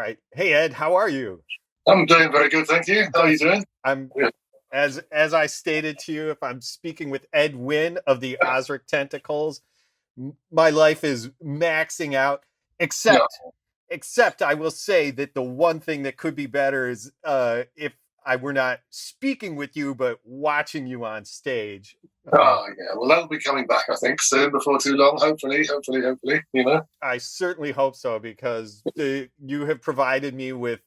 right. Hey Ed, how are you? I'm doing very good, thank you. How are you doing? I'm Yeah. as I stated to you, if I'm speaking with Ed Wynne of the Ozric Tentacles, my life is maxing out. Yeah. Except, except I will say that the one thing that could be better is if I were not speaking with you but watching you on stage. Yeah. Well, that'll be coming back, I think, soon, before too long. Hopefully. You know. I certainly hope so because you have provided me with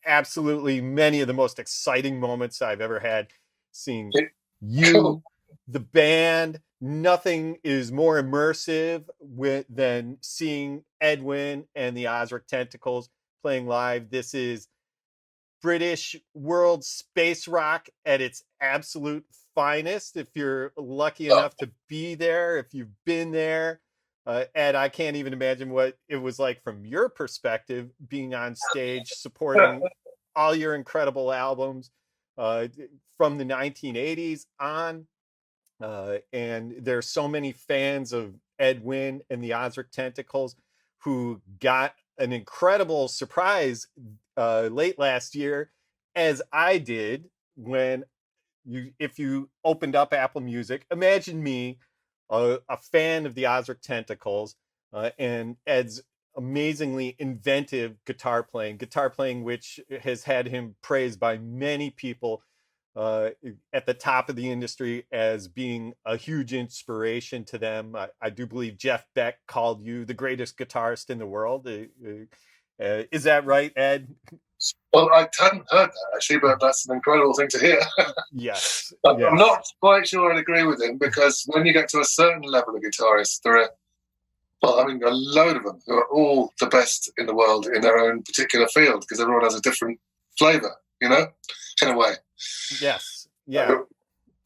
absolutely many of the most exciting moments I've ever had seeing Yeah, cool. you, the band. Nothing is more immersive than seeing Edwin and the Ozric Tentacles playing live. This is British world space rock at its absolute finest. If you're lucky Oh, enough to be there, if you've been there, Ed, I can't even imagine what it was like from your perspective being on stage supporting all your incredible albums uh, from the 1980s on. And there's so many fans of Ed Wynn and the Ozric Tentacles who got an incredible surprise late last year, as I did when if you opened up Apple Music. Imagine me, a fan of the Ozric Tentacles, and Ed's amazingly inventive guitar playing, which has had him praised by many people uh, at the top of the industry as being a huge inspiration to them. I do believe Jeff Beck called you the greatest guitarist in the world. Is that right, Ed? well, I hadn't heard that actually, but that's an incredible thing to hear. Yes, I'm yes. not quite sure I'd agree with him because when you get to a certain level of guitarists, there are, well, I mean, a load of them who are all the best in the world in their own particular field because everyone has a different flavour, in a way. Yes, yeah.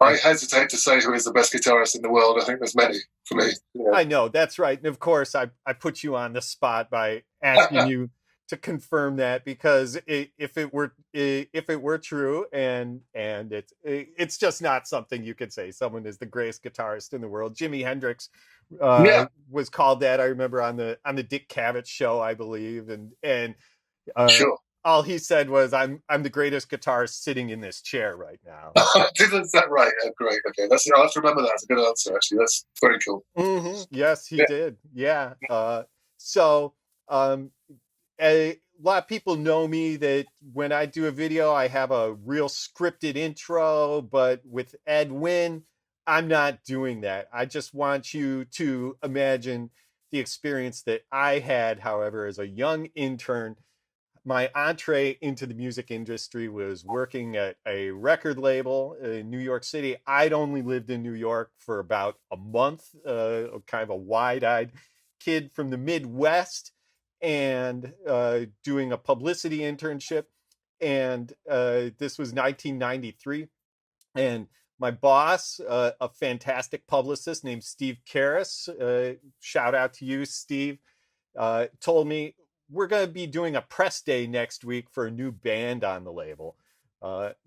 I hesitate to say who is the best guitarist in the world. I think there's many for me. Yeah. I know that's right. And of course, I put you on the spot by asking you to confirm that because if it were true and it's just not something you could say someone is the greatest guitarist in the world. Jimi Hendrix Yeah, was called that. I remember on the Dick Cavett show, I believe, and uh, sure. all he said was, I'm the greatest guitarist sitting in this chair right now." Is that right? Yeah, great. Okay, I'll have to remember that. That's a good answer, actually. That's very cool. Yes, he Yeah. did. Yeah. So um, a lot of people know me that when I do a video, I have a real scripted intro, but with Ed Wynn, I'm not doing that. I just want you to imagine the experience that I had, however, as a young intern. My entree into the music industry was working at a record label in New York City. I'd only lived in New York for about a month, kind of a wide eyed kid from the Midwest, and doing a publicity internship. And this was 1993. And my boss, a fantastic publicist named Steve Karras, shout out to you, Steve, told me we're going to be doing a press day next week for a new band on the label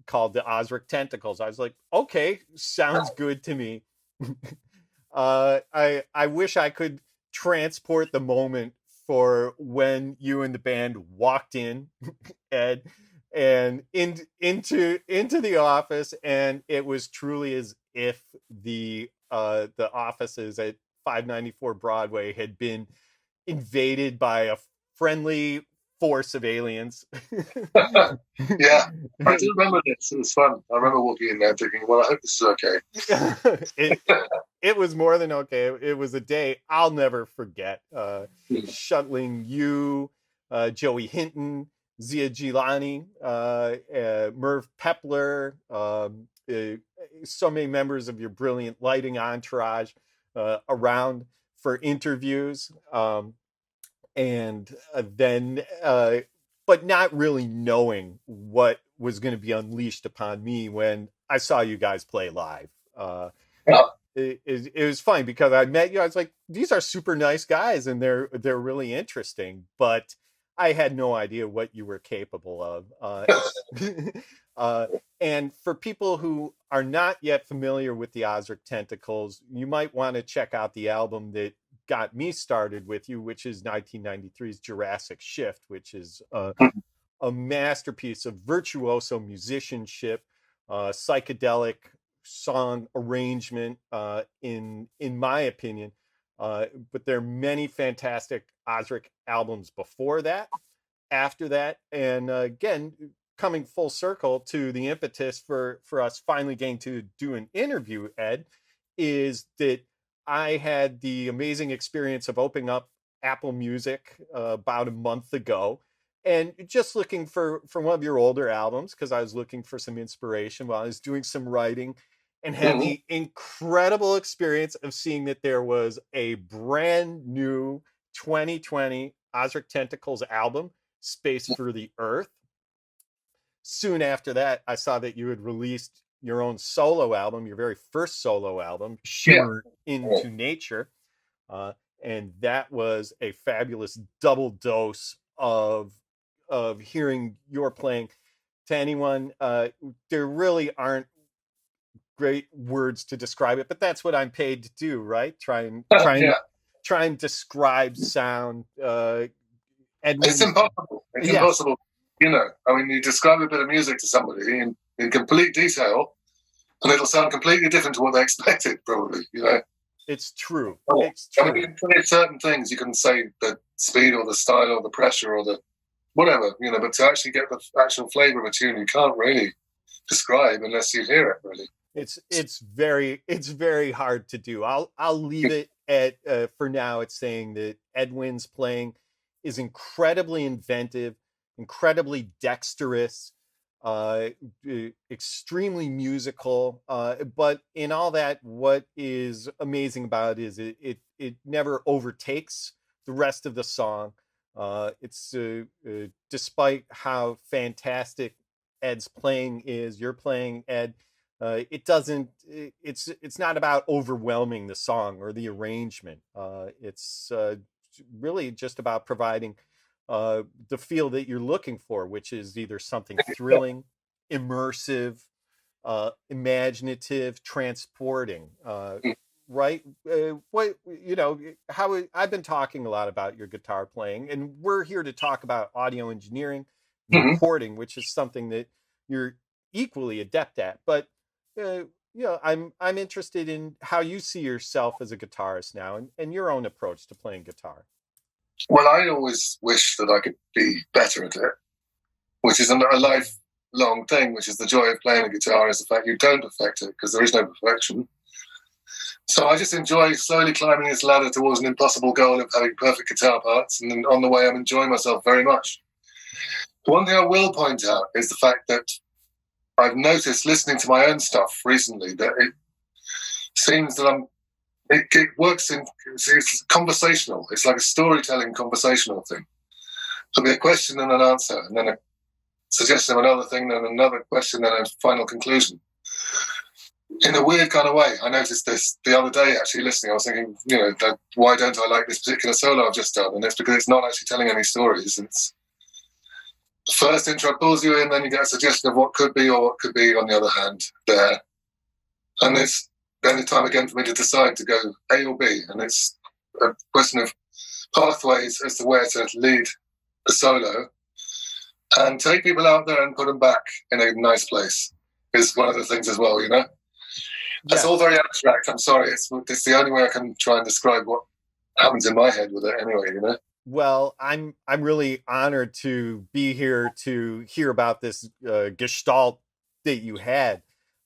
called the Ozric Tentacles. I was like, okay, sounds good to me. I wish I could transport the moment for when you and the band walked in, Ed, and into the office, and it was truly as if the offices at 594 Broadway had been invaded by a friendly force of aliens. Yeah, I do remember this. It was fun. I remember walking in there thinking, well, I hope this is okay. it, it was more than okay. It was a day I'll never forget. Shuttling you, Joey Hinton, Zia Gilani, Merv Pepler, so many members of your brilliant lighting entourage around for interviews. And then but not really knowing what was going to be unleashed upon me when I saw you guys play live. Yeah. It was funny because I met you. I was like, these are super nice guys, and they're really interesting. But I had no idea what you were capable of. Uh, and for people who are not yet familiar with the Ozric Tentacles, you might want to check out the album that got me started with you, which is 1993's Jurassic Shift, which is a masterpiece of virtuoso musicianship, psychedelic song arrangement, in my opinion. But there are many fantastic Ozric albums before that, after that, and again, coming full circle to the impetus for us finally getting to do an interview, Ed, is that I had the amazing experience of opening up Apple Music about a month ago, and just looking for one of your older albums because I was looking for some inspiration while I was doing some writing, and had Mhm. the incredible experience of seeing that there was a brand new 2020 Ozric Tentacles album, Space for the Earth. Soon after that, I saw that you had released your own solo album, your very first solo album, Yeah. Shimmer Into Nature. Uh, and that was a fabulous double dose of hearing your playing. To anyone, there really aren't great words to describe it, but that's what I'm paid to do, right? Yeah. Try and describe sound. It's Edwin's, impossible. It's yeah, impossible. You know, I mean, you describe a bit of music to somebody in complete detail, and it'll sound completely different to what they expected, probably. You know, it's true. oh, It's I mean, you true. can say certain things. You can say the speed or the style or the pressure or the whatever, you know, but to actually get the actual flavor of a tune, you can't really describe unless you hear it. Really. It's very hard to do. I'll leave it at for now. It's saying that Edwin's playing is incredibly inventive, incredibly dexterous, extremely musical. But in all that, what is amazing about it is it never overtakes the rest of the song. It's despite how fantastic Ed's playing is, you're playing, Ed, it doesn't it's not about overwhelming the song or the arrangement. It's really just about providing the feel that you're looking for, which is either something thrilling, immersive, imaginative, transporting, right? What, you know, how I've been talking a lot about your guitar playing, and we're here to talk about audio engineering and Mm-hmm. recording, which is something that you're equally adept at. But you know, I'm interested in how you see yourself as a guitarist now, and your own approach to playing guitar. Well, I always wish that I could be better at it, which is a lifelong thing, which is the joy of playing a guitar, is the fact you don't perfect it because there is no perfection. So I just enjoy slowly climbing this ladder towards an impossible goal of having perfect guitar parts. And then on the way, I'm enjoying myself very much. One thing I will point out is the fact that I've noticed listening to my own stuff recently that it seems that it works it's conversational. It's like a storytelling conversational thing. There'll be a question and an answer, and then a suggestion of another thing, then another question, then a final conclusion. In a weird kind of way. I noticed this the other day, actually listening. I was thinking, you know, why don't I like this particular solo I've just done? And it's because it's not actually telling any stories. It's the first intro pulls you in, then you get a suggestion of what could be or what could be on the other hand there. And it's then the time again for me to decide to go A or B. And it's a question of pathways as to where to lead the solo and take people out there and put them back in a nice place is one of the things as well, you know? That's all very abstract. I'm sorry. It's the only way I can try and describe what happens in my head with it anyway, you know? Well, I'm really honored to be here to hear about this gestalt that you had,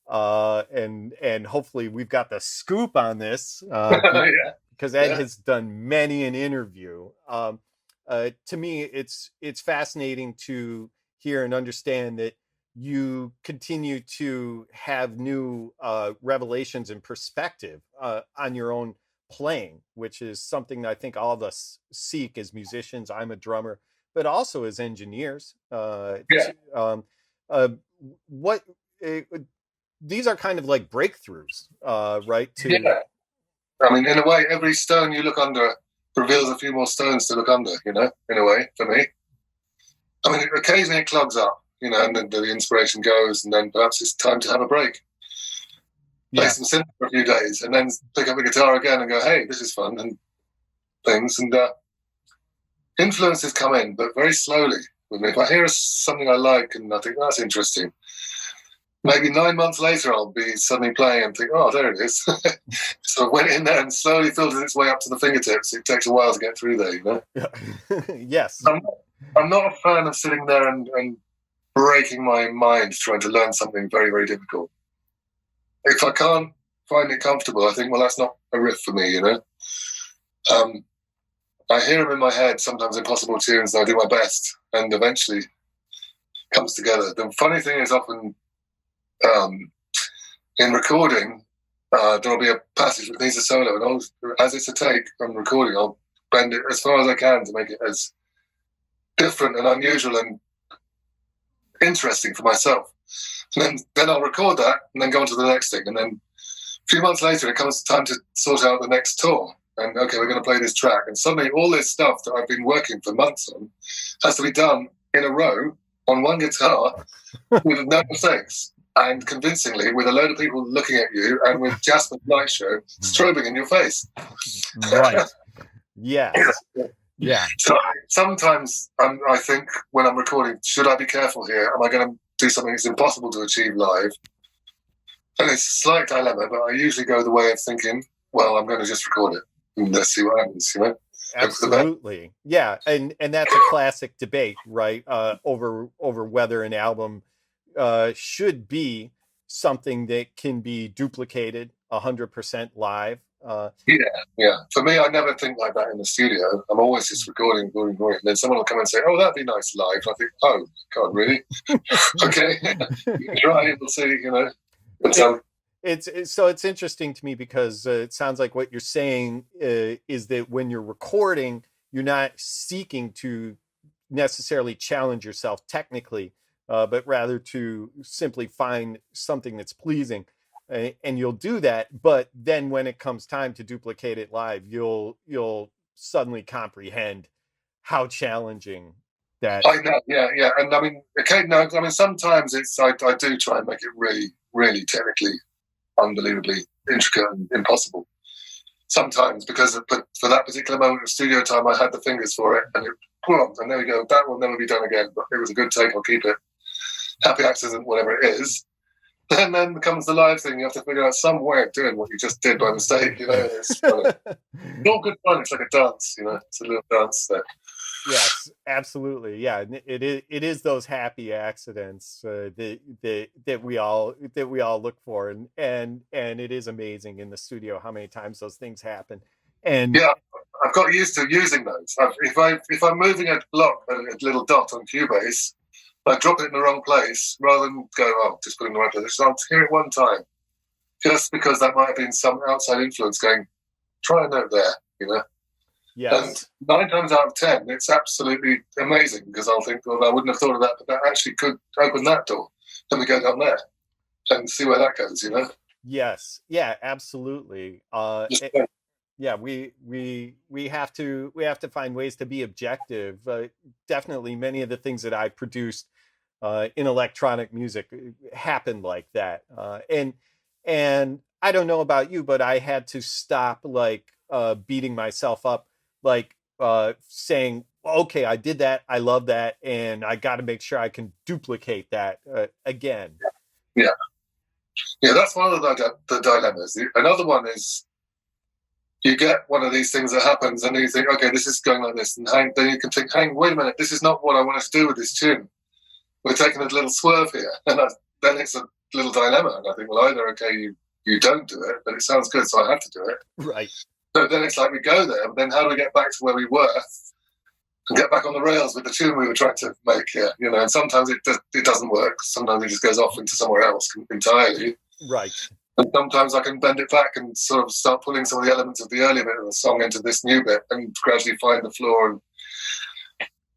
and hopefully we've got the scoop on this, Yeah. because Ed has done many an interview. To me, it's fascinating to hear and understand that you continue to have new revelations and perspective on your own playing, which is something that I think all of us seek as musicians. I'm a drummer, but also as engineers. Uh, what these are kind of like breakthroughs, right? Yeah. I mean, in a way, every stone you look under reveals a few more stones to look under, you know, in a way, for me. I mean, occasionally it clogs up, you know, and then the inspiration goes, and then perhaps it's time to have a break. Play some synth for a few days, and then pick up the guitar again and go, hey, this is fun. And things, and influences come in, but very slowly. If I hear something I like and I think that's interesting, maybe 9 months later I'll be suddenly playing and think, oh, there it is. So it went in there and slowly filtered its way up to the fingertips. It takes a while to get through there, you know? Yes. I'm not a fan of sitting there and breaking my mind trying to learn something very, very difficult. If I can't find it comfortable, I think, well, that's not a riff for me, you know? I hear them in my head, sometimes impossible tunes, and I do my best, and eventually comes together. The funny thing is often in recording, there'll be a passage that needs a solo, and as it's a take on recording, I'll bend it as far as I can to make it as different and unusual and interesting for myself. And then I'll record that and then go on to the next thing. And then a few months later, it comes time to sort out the next tour. And okay, we're going to play this track. And suddenly all this stuff that I've been working for months on has to be done in a row on one guitar with no mistakes and convincingly with a load of people looking at you and with Jasper's Night Show strobing in your face. Right. Yes. Yeah. So sometimes I think when I'm recording, should I be careful here? Am I going to do something that's impossible to achieve live? And it's a slight dilemma, but I usually go the way of thinking, well, I'm going to just record it. Let's see what happens, you know? Absolutely. Yeah. And that's a classic debate, right? Over whether an album should be something that can be duplicated 100% live. Yeah. For me, I never think like that in the studio. I'm always just recording. And then someone will come and say, oh, that'd be nice live. And I think, oh, God, really? Okay. You can try it, we'll see, you know. But, it's interesting to me because it sounds like what you're saying is that when you're recording, you're not seeking to necessarily challenge yourself technically, but rather to simply find something that's pleasing, and you'll do that. But then when it comes time to duplicate it live, you'll suddenly comprehend how challenging that. I know, yeah. And I mean, okay, no, I mean sometimes I do try and make it really, really technically unbelievably intricate and impossible. Sometimes, because for that particular moment of studio time, I had the fingers for it, and and there we go. That will never be done again. But it was a good take. I'll keep it. Happy accident, whatever it is. And then comes the live thing. You have to figure out some way of doing what you just did by mistake. You know, it's not good fun. It's like a dance. You know, it's a little dance there. Yes, absolutely. Yeah, it is those happy accidents that we all look for, and it is amazing in the studio how many times those things happen. And yeah, I've got used to using those. If I'm moving a block, a little dot on Cubase, I drop it in the wrong place rather than go, oh, just put it in the right place. I'll hear it one time, just because that might have been some outside influence going, try a note there, you know. Yes. And 9 times out of 10, it's absolutely amazing because I'll think, well, I wouldn't have thought of that, but that actually could open that door. Then we go down there and see where that goes, you know? Yes. Yeah, absolutely. Yeah, we have to find ways to be objective. Definitely many of the things that I produced in electronic music happened like that. And I don't know about you, but I had to stop beating myself up, saying, okay, I did that, I love that, and I got to make sure I can duplicate that again. Yeah, that's one of the dilemmas. Another one is you get one of these things that happens and you think, okay, this is going like this, and then you can think, wait a minute, this is not what I want to do with this tune. We're taking a little swerve here, and then it's a little dilemma. And I think, well, either okay, you don't do it, but it sounds good, so I have to do it. Right. So then it's like we go there, but then how do we get back to where we were and get back on the rails with the tune we were trying to make here? You know, and sometimes it doesn't work. Sometimes it just goes off into somewhere else entirely. Right. And sometimes I can bend it back and sort of start pulling some of the elements of the earlier bit of the song into this new bit and gradually find the floor and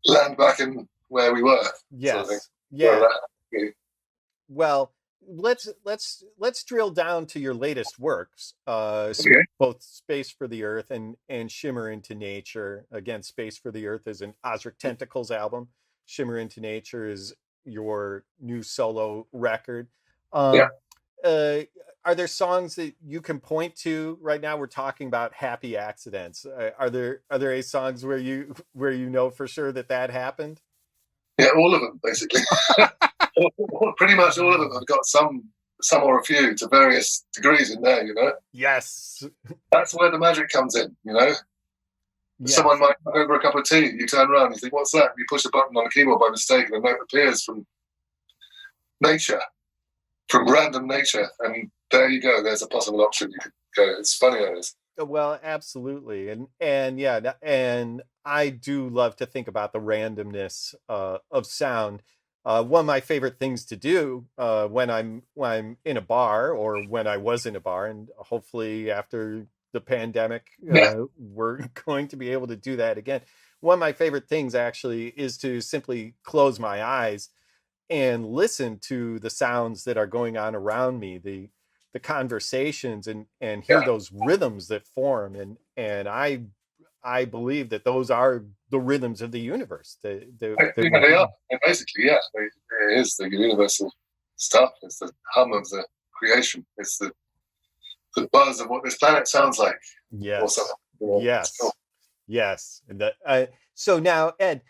land back in where we were. Yes. Sort of yeah. Well, let's drill down to your latest works, both Space for the Earth and Shimmer Into Nature. Again, Space for the Earth is an Ozric Tentacles album. Shimmer Into Nature is your new solo record. are there songs that you can point to right now? We're talking about happy accidents. Are there any songs where you know for sure that happened? Yeah, all of them basically. Pretty much all of them have got some or a few to various degrees in there. Yes. That's where the magic comes in. Yes. Someone might come over a cup of tea. You turn around, you think, "What's that?" You push a button on the keyboard by mistake, and a note appears from nature, from random nature, and there you go. There's a possible option you could go. It's funny, it is. Well, absolutely, and yeah, and I do love to think about the randomness of sound. One of my favorite things to do when I'm in a bar, or when I was in a bar, and hopefully after the pandemic, we're going to be able to do that again. One of my favorite things actually is to simply close my eyes and listen to the sounds that are going on around me, the conversations, and hear those rhythms that form, and I believe that those are the rhythms of the universe. They are. Basically, it is the universal stuff. It's the hum of the creation. It's the buzz of what this planet sounds like. Yes. Yes. And so now, Ed,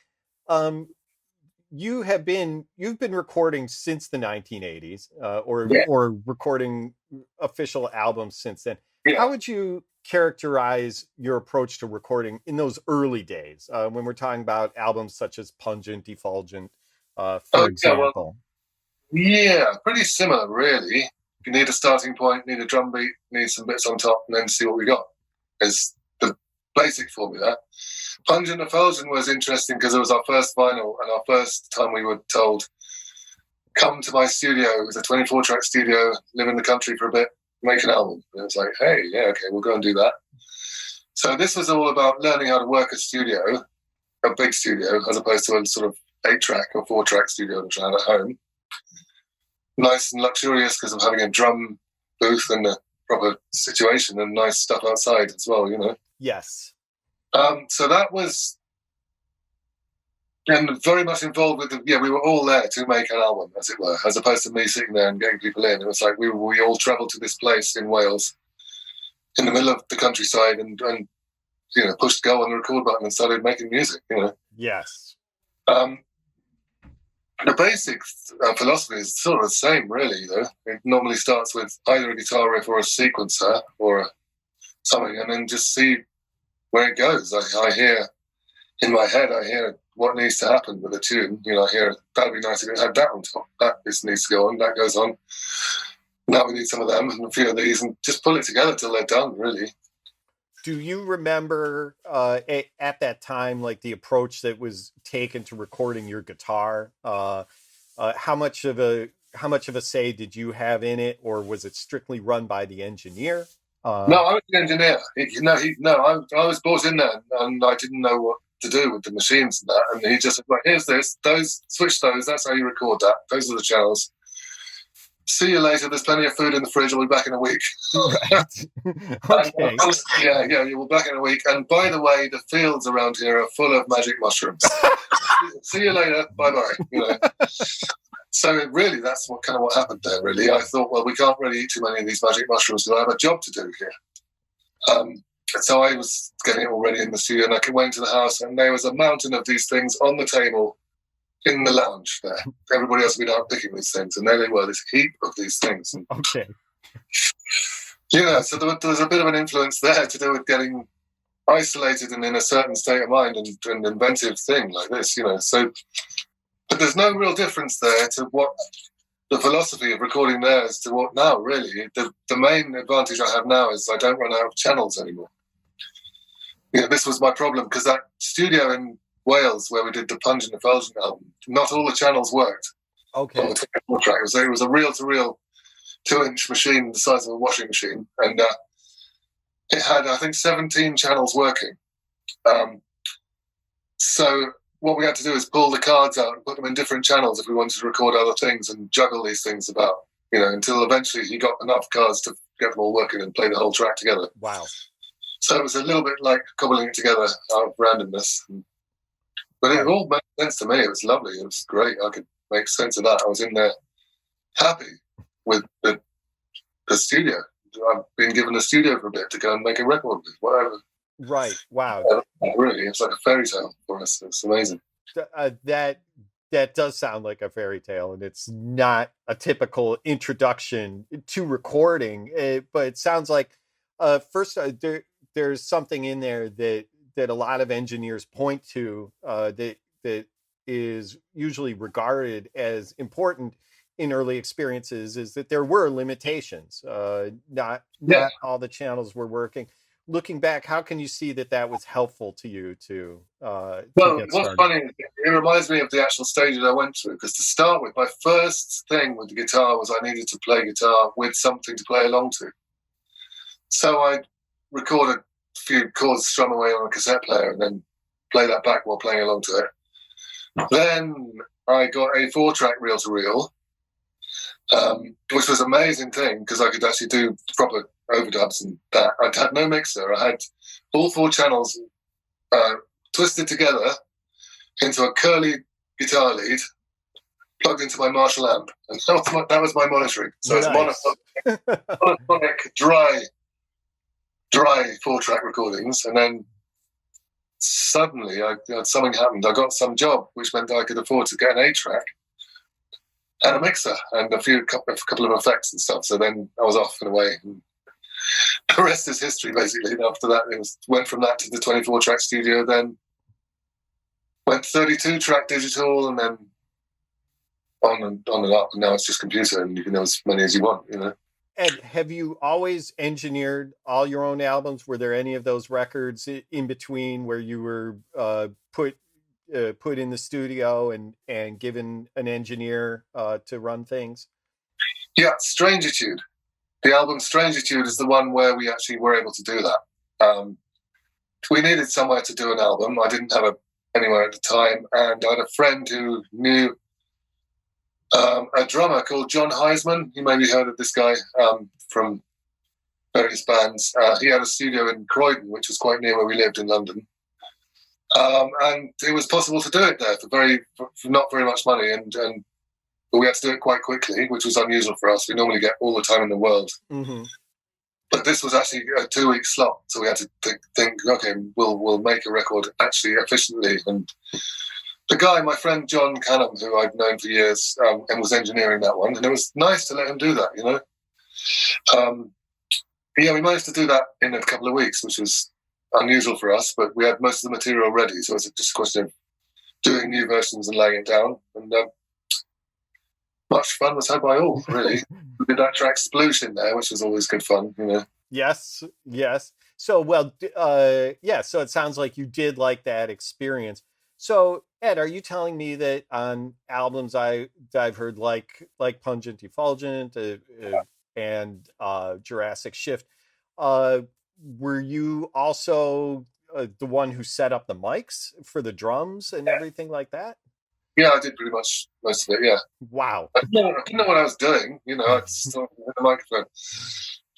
you've been recording since the 1980s, or recording official albums since then. How would you characterize your approach to recording in those early days, when we're talking about albums such as Pungent, Effulgent, for example? Pretty similar, really. You need a starting point, need a drum beat, need some bits on top, and then see what we got. Is the basic formula. Pungent Effulgent was interesting because it was our first vinyl, and our first time we were told, "Come to my studio." It was a 24-track studio, live in the country for a bit, make an album. And it was like, hey, okay, we'll go and do that. So this was all about learning how to work a studio, a big studio, as opposed to a sort of 8-track or 4-track studio which I had at home. Nice and luxurious because of having a drum booth and a proper situation, and nice stuff outside as well, Yes. So that was, and very much involved with we were all there to make an album, as it were, as opposed to me sitting there and getting people in. It was like we all travelled to this place in Wales, in the middle of the countryside, and pushed go on the record button and started making music. Yes. The basic philosophy is sort of the same, really. Though it normally starts with either a guitar riff or a sequencer or something, and then just see where it goes. I hear in my head, what needs to happen with a tune. I hear that'd be nice if it had that on top. That this needs to go on. That goes on. Now we need some of them and a few of these, and just pull it together till they're done. Really. Do you remember at that time, like, the approach that was taken to recording your guitar? How much of a say did you have in it, or was it strictly run by the engineer? No, I was the engineer. I was brought in there, and I didn't know what to do with the machines and that. And he just said, "Right, here's this. Those, switch those. That's how you record that. Those are the channels. See you later. There's plenty of food in the fridge. I'll be back in a week." Right. Okay. You'll be back in a week. And by the way, the fields around here are full of magic mushrooms. See you later. Bye-bye. So really, that's what happened there, really. I thought, well, we can't really eat too many of these magic mushrooms because I have a job to do here. So I was getting it all ready in the studio, and I went to the house, and there was a mountain of these things on the table in the lounge there. Everybody else had been out picking these things, and there they were, this heap of these things. And, okay. So there was a bit of an influence there to do with getting isolated and in a certain state of mind and an inventive thing like this, So, but there's no real difference there to what the philosophy of recording there is to what now, really. The main advantage I have now is I don't run out of channels anymore. This was my problem, because that studio in Wales where we did the Pungent Effulgent album, not all the channels worked. Okay. On the 24 track. It was a reel-to-reel 2-inch machine the size of a washing machine, and it had, I think, 17 channels working. So what we had to do is pull the cards out and put them in different channels if we wanted to record other things, and juggle these things about, until eventually he got enough cards to get them all working and play the whole track together. Wow. So it was a little bit like cobbling it together out of randomness. But it all made sense to me. It was lovely. It was great. I could make sense of that. I was in there happy with the a studio. I've been given a studio for a bit to go and make a record with, whatever. Right. Wow. Really, it's like a fairy tale for us. It's amazing. That does sound like a fairy tale, and it's not a typical introduction to recording. But it sounds like first there's something in there that a lot of engineers point to that is usually regarded as important in early experiences, is that there were limitations. Not all the channels were working. Looking back, how can you see that was helpful to you to Well, get what's started? funny, it reminds me of the actual stages I went through, because to start with, my first thing with the guitar was I needed to play guitar with something to play along to. So I recorded a few chords, strum away on a cassette player, and then play that back while playing along to it. Then I got a 4-track reel-to-reel, which was an amazing thing because I could actually do proper overdubs and that. I had no mixer. I had all 4 channels twisted together into a curly guitar lead, plugged into my Marshall amp, and that was my monitoring. So Nice. it's monophonic, dry 4-track recordings, and then suddenly something happened. I got some job, which meant I could afford to get an 8-track and a mixer and a couple of effects and stuff. So then I was off and away. And the rest is history, basically. And after that, went from that to the 24-track studio, then went 32-track digital, and then on and up. And now it's just computer, and you can have as many as you want, you know. Ed, have you always engineered all your own albums? Were there any of those records in between where you were put in the studio and given an engineer to run things? Yeah, Strangitude. The album Strangitude is the one where we actually were able to do that. We needed somewhere to do an album. I didn't have anywhere at the time, and I had a friend who knew a drummer called John Heisman. You maybe heard of this guy from various bands. He had a studio in Croydon, which was quite near where we lived in London. And it was possible to do it there for not very much money, but we had to do it quite quickly, which was unusual for us. We normally get all the time in the world. Mm-hmm. But this was actually a 2-week slot, so we had to think, okay, we'll make a record actually efficiently. And the guy, my friend John Cannum, who I've known for years, and was engineering that one, and it was nice to let him do that, you know. Yeah, we managed to do that in a couple of weeks, which was unusual for us, but we had most of the material ready, so it's just a question of doing new versions and laying it down. And much fun was had by all, really. We did that track Sploosh in there, which was always good fun, you know. Yes. So, so it sounds like you did like that experience. So, Ed, are you telling me that on albums I've heard like Pungent Effulgent and Jurassic Shift, were you also the one who set up the mics for the drums and everything like that? Yeah, I did pretty much most of it, yeah. Wow. I didn't know what I was doing, you know. I just started with the microphone.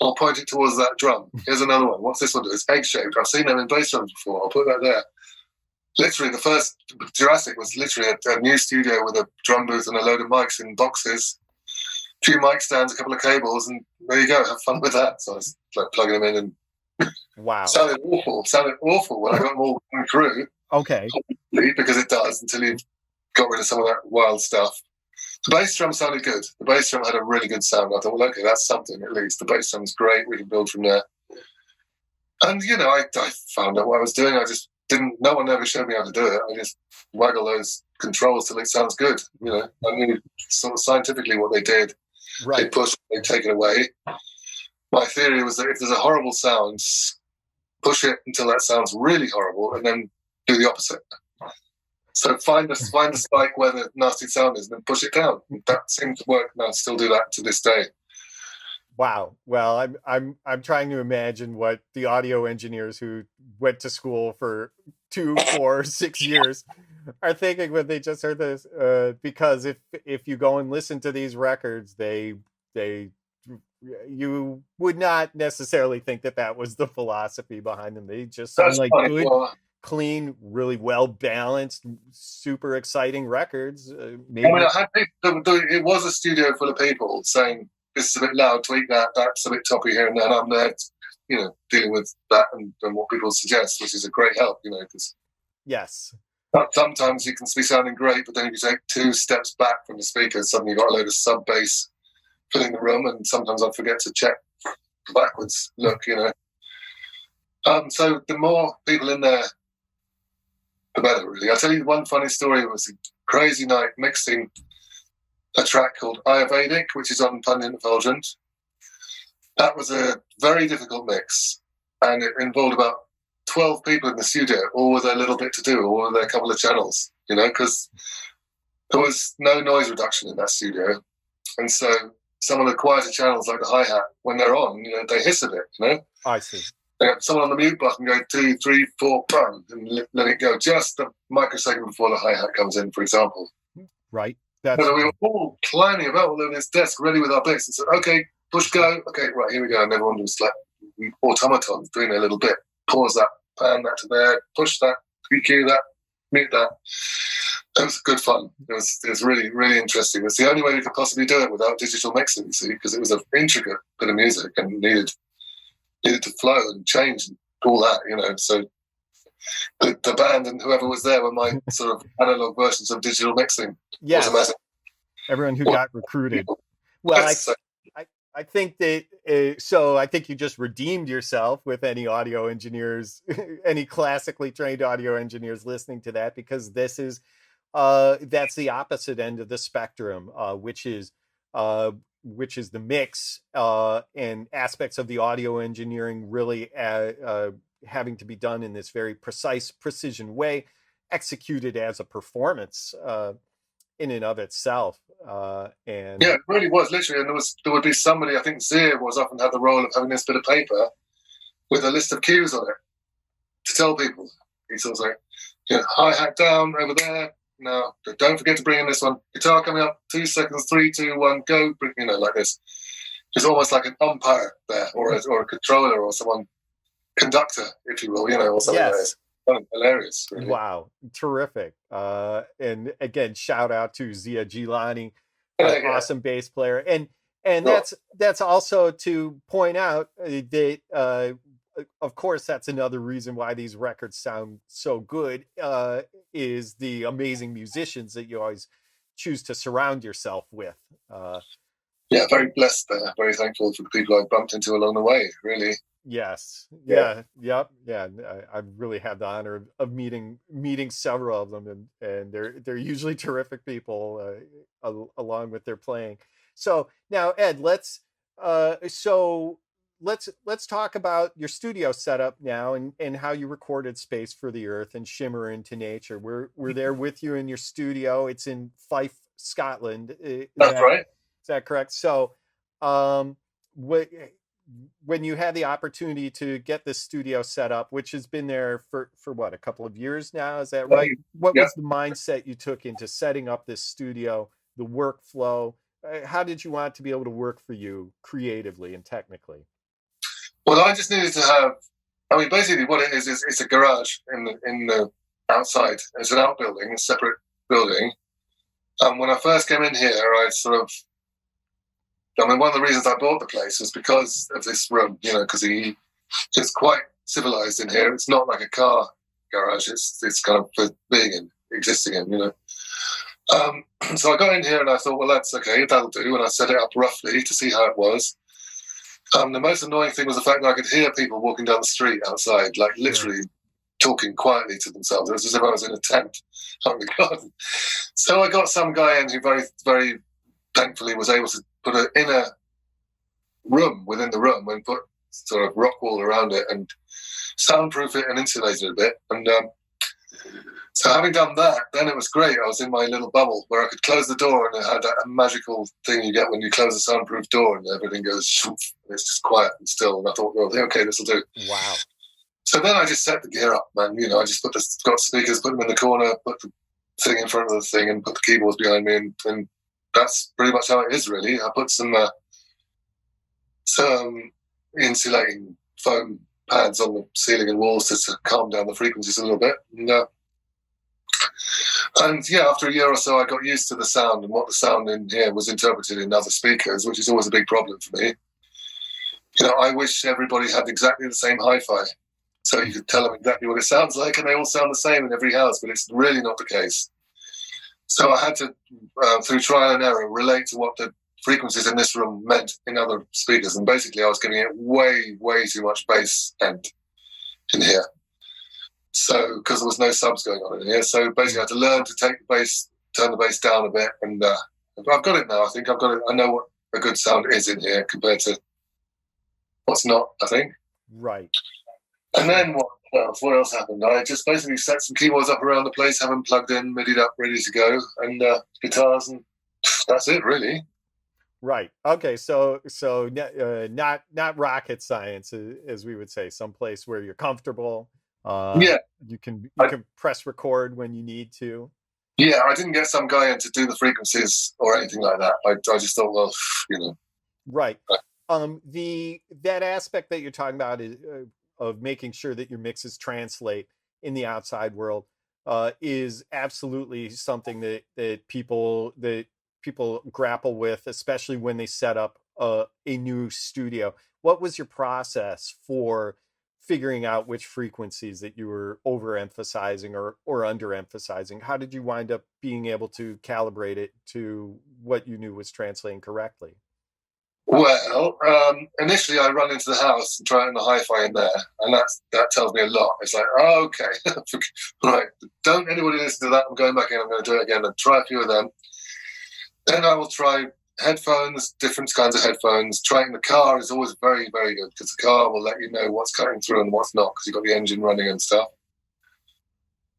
I'll point it towards that drum. Here's another one. What's this one do? It's egg-shaped. I've seen them in bass drums before. I'll put that there. Literally, the first Jurassic was literally a new studio with a drum booth and a load of mics in boxes, a few mic stands, a couple of cables, and there you go. Have fun with that. So I was like plugging them in, and wow, sounded awful when I got them all going through. Okay, because it does until you've got rid of some of that wild stuff. The bass drum sounded good. The bass drum had a really good sound. I thought, well, okay, that's something at least. The bass drum's great. We can build from there. And you know, I found out what I was doing. I just didn't. No one ever showed me how to do it. I just waggle those controls till it sounds good. You know, I knew sort of scientifically what they did. Right. They push, they take it away. My theory was that if there's a horrible sound, push it until that sounds really horrible, and then do the opposite. So find the spike where the nasty sound is, and then push it down. That seemed to work, and I still do that to this day. Wow. Well, I'm trying to imagine what the audio engineers who went to school for 2, 4, 6 years are thinking when they just heard this. Because if you go and listen to these records, you would not necessarily think that was the philosophy behind them. They just sound like good, clean, really well balanced, super exciting records. Maybe. I mean, I had people. It was a studio full of people saying, this is a bit loud, tweak that, that's a bit toppy here and there, and I'm there, you know, dealing with that and what people suggest, which is a great help, you know, because yes, sometimes you can be sounding great, but then if you take 2 steps back from the speakers, suddenly you've got a load of sub bass filling the room, and sometimes I forget to check backwards look, you know. So the more people in there, the better, really. I'll tell you one funny story. It was a crazy night mixing a track called Ayurvedic, which is on Pundit Effulgent. That was a very difficult mix, and it involved about 12 people in the studio, all with a little bit to do, all with their couple of channels, you know, because there was no noise reduction in that studio. And so some of the quieter channels, like the hi-hat, when they're on, you know, they hiss a bit, you know. I see. They have someone on the mute button go 2, 3, 4, bang, and let it go just a microsecond before the hi-hat comes in, for example. Right. So we were all climbing about all over this desk, ready with our bits, and said, okay, push go. Okay, right, here we go. And everyone was like automatons doing their little bit. Pause that, pan that to there, push that, EQ that, mute that. It was good fun. It was really, really interesting. It's the only way we could possibly do it without digital mixing, you see, because it was an intricate bit of music and needed to flow and change and all that, you know. So the band and whoever was there were my sort of analog versions of digital mixing. Yes. Everyone who got recruited. Well, I think that, so I think you just redeemed yourself with any audio engineers, any classically trained audio engineers listening to that, because this is, that's the opposite end of the spectrum, which is the mix and aspects of the audio engineering really having to be done in this very precise precision way, executed as a performance in and of itself. And yeah, it really was, literally. And there would be somebody, I think Zir was often had the role of having this bit of paper with a list of cues on it to tell people. He's always like, you know, hi-hat down over there. No, don't forget to bring in this one. Guitar coming up, 2 seconds, 3, 2, 1, go. You know, like this. It's almost like an umpire there, or a controller, or someone, conductor, if you will, you know, or something like that. Hilarious, really. Wow, terrific. And again, shout out to Zia Gilani, awesome bass player. And that's also to point out that of course that's another reason why these records sound so good, is the amazing musicians that you always choose to surround yourself with. Yeah, very blessed there. Very thankful for the people I bumped into along the way, really. Yes. Yeah. I've really had the honor of meeting several of them, and they're usually terrific people, along with their playing. So now, Ed, let's talk about your studio setup now, and how you recorded Space for the Earth and Shimmer Into Nature. We're there with you in your studio. It's in Fife, Scotland. That's right. Is that correct? So, when you had the opportunity to get this studio set up, which has been there for what, a couple of years now, is that right? What was the mindset you took into setting up this studio, the workflow? How did you want it to be able to work for you creatively and technically? Well, I just needed to have, I mean, basically what it is it's a garage in the outside. It's an outbuilding, a separate building. When I first came in here, one of the reasons I bought the place was because of this room, you know, because it's quite civilized in here. It's not like a car garage. It's kind of for being in, existing in, you know. So I got in here and I thought, well, that's okay, that'll do. And I set it up roughly to see how it was. The most annoying thing was the fact that I could hear people walking down the street outside, like literally talking quietly to themselves. It was as if I was in a tent out in the garden. So I got some guy in who very, very thankfully was able to put an inner room within the room and put sort of rock wall around it and soundproof it and insulate it a bit. And so having done that, then it was great. I was in my little bubble where I could close the door, and it had that magical thing you get when you close a soundproof door and everything goes shoof, and it's just quiet and still. And I thought, well, okay, this will do. Wow. So then I just set the gear up, man. You know, I just got speakers, put them in the corner, put the thing in front of the thing, and put the keyboards behind me, and that's pretty much how it is, really. I put some insulating foam pads on the ceiling and walls to calm down the frequencies a little bit. And And yeah, after a year or so, I got used to the sound and what the sound in here was interpreted in other speakers, which is always a big problem for me. I wish everybody had exactly the same hi-fi, so you could tell them exactly what it sounds like, and they all sound the same in every house, but it's really not the case. So I had to, through trial and error, relate to what the frequencies in this room meant in other speakers, and basically I was giving it way, way too much bass end in here. So, because there was no subs going on in here, so basically I had to learn to take the bass, turn the bass down a bit, and I've got it now. I think I've got it. I know what a good sound is in here compared to what's not, I think. Right. And then what else happened? I just basically set some keyboards up around the place, have them plugged in, midied up, ready to go, and guitars, and that's it, really. Right. Okay. So not rocket science, as we would say, someplace where you're comfortable. Yeah. You can press record when you need to. Yeah, I didn't get some guy in to do the frequencies or anything like that. I just thought, well, Right. That aspect that you're talking about is of making sure that your mixes translate in the outside world is absolutely something that people grapple with, especially when they set up a new studio. What was your process for figuring out which frequencies that you were overemphasizing or underemphasizing? How did you wind up being able to calibrate it to what you knew was translating correctly? Well, initially I run into the house and try it on the hi-fi in there, and that tells me a lot. It's like, oh, okay, right, don't anybody listen to that. I'm going back in, I'm going to do it again and try a few of them. Then I will try headphones, different kinds of headphones. Trying the car is always very, very good, because the car will let you know what's cutting through and what's not, because you've got the engine running and stuff.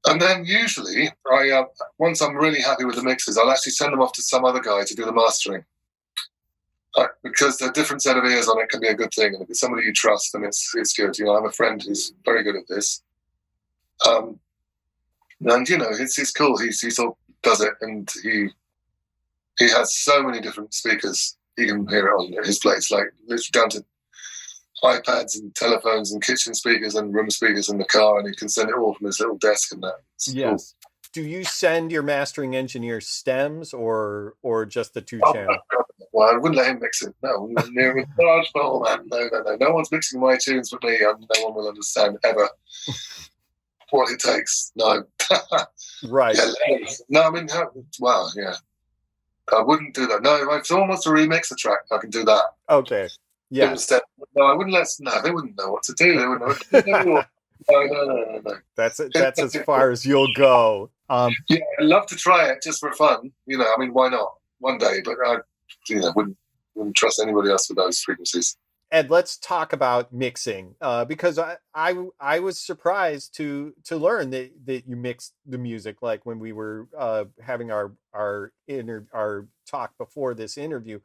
And then usually, once I'm really happy with the mixes, I'll actually send them off to some other guy to do the mastering. Because a different set of ears on it can be a good thing, and if it's somebody you trust, then it's good. I have a friend who's very good at this, and it's cool. He sort of does it, and he has so many different speakers. He can hear it on his place, like literally down to iPads and telephones and kitchen speakers and room speakers in the car, and he can send it all from his little desk and that. Yes. Cool. Do you send your mastering engineer stems or just the 2-channel? Well, I wouldn't let him mix it. No, near a large bowl, man. No. No one's mixing my tunes with me, and no one will understand ever what it takes. No. Right. Yeah, no, I mean, wow, yeah. I wouldn't do that. No, if someone wants to remix a track, I can do that. Okay. Yeah. No, I wouldn't they wouldn't know what to do. They wouldn't know. No. That's as far as you'll go. Yeah, I'd love to try it just for fun. I mean, why not? One day, but I wouldn't trust anybody else with those frequencies. Ed, let's talk about mixing, because I was surprised to learn that you mixed the music, like when we were having our talk before this interview,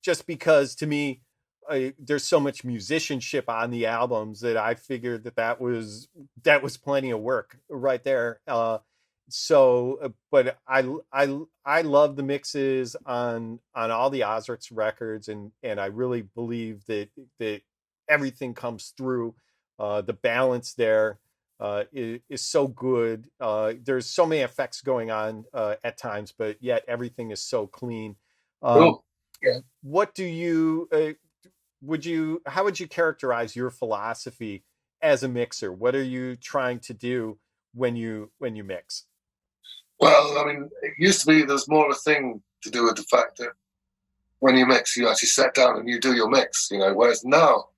just because to me there's so much musicianship on the albums that I figured that was plenty of work right there. But I love the mixes on all the Ozrics records, and I really believe that everything comes through. The balance there is so good. There's so many effects going on at times, but yet everything is so clean. Cool. Yeah. What do you how would you characterize your philosophy as a mixer? What are you trying to do when you mix? Well, I mean, it used to be there's more of a thing to do with the fact that when you mix, you actually sit down and you do your mix, whereas now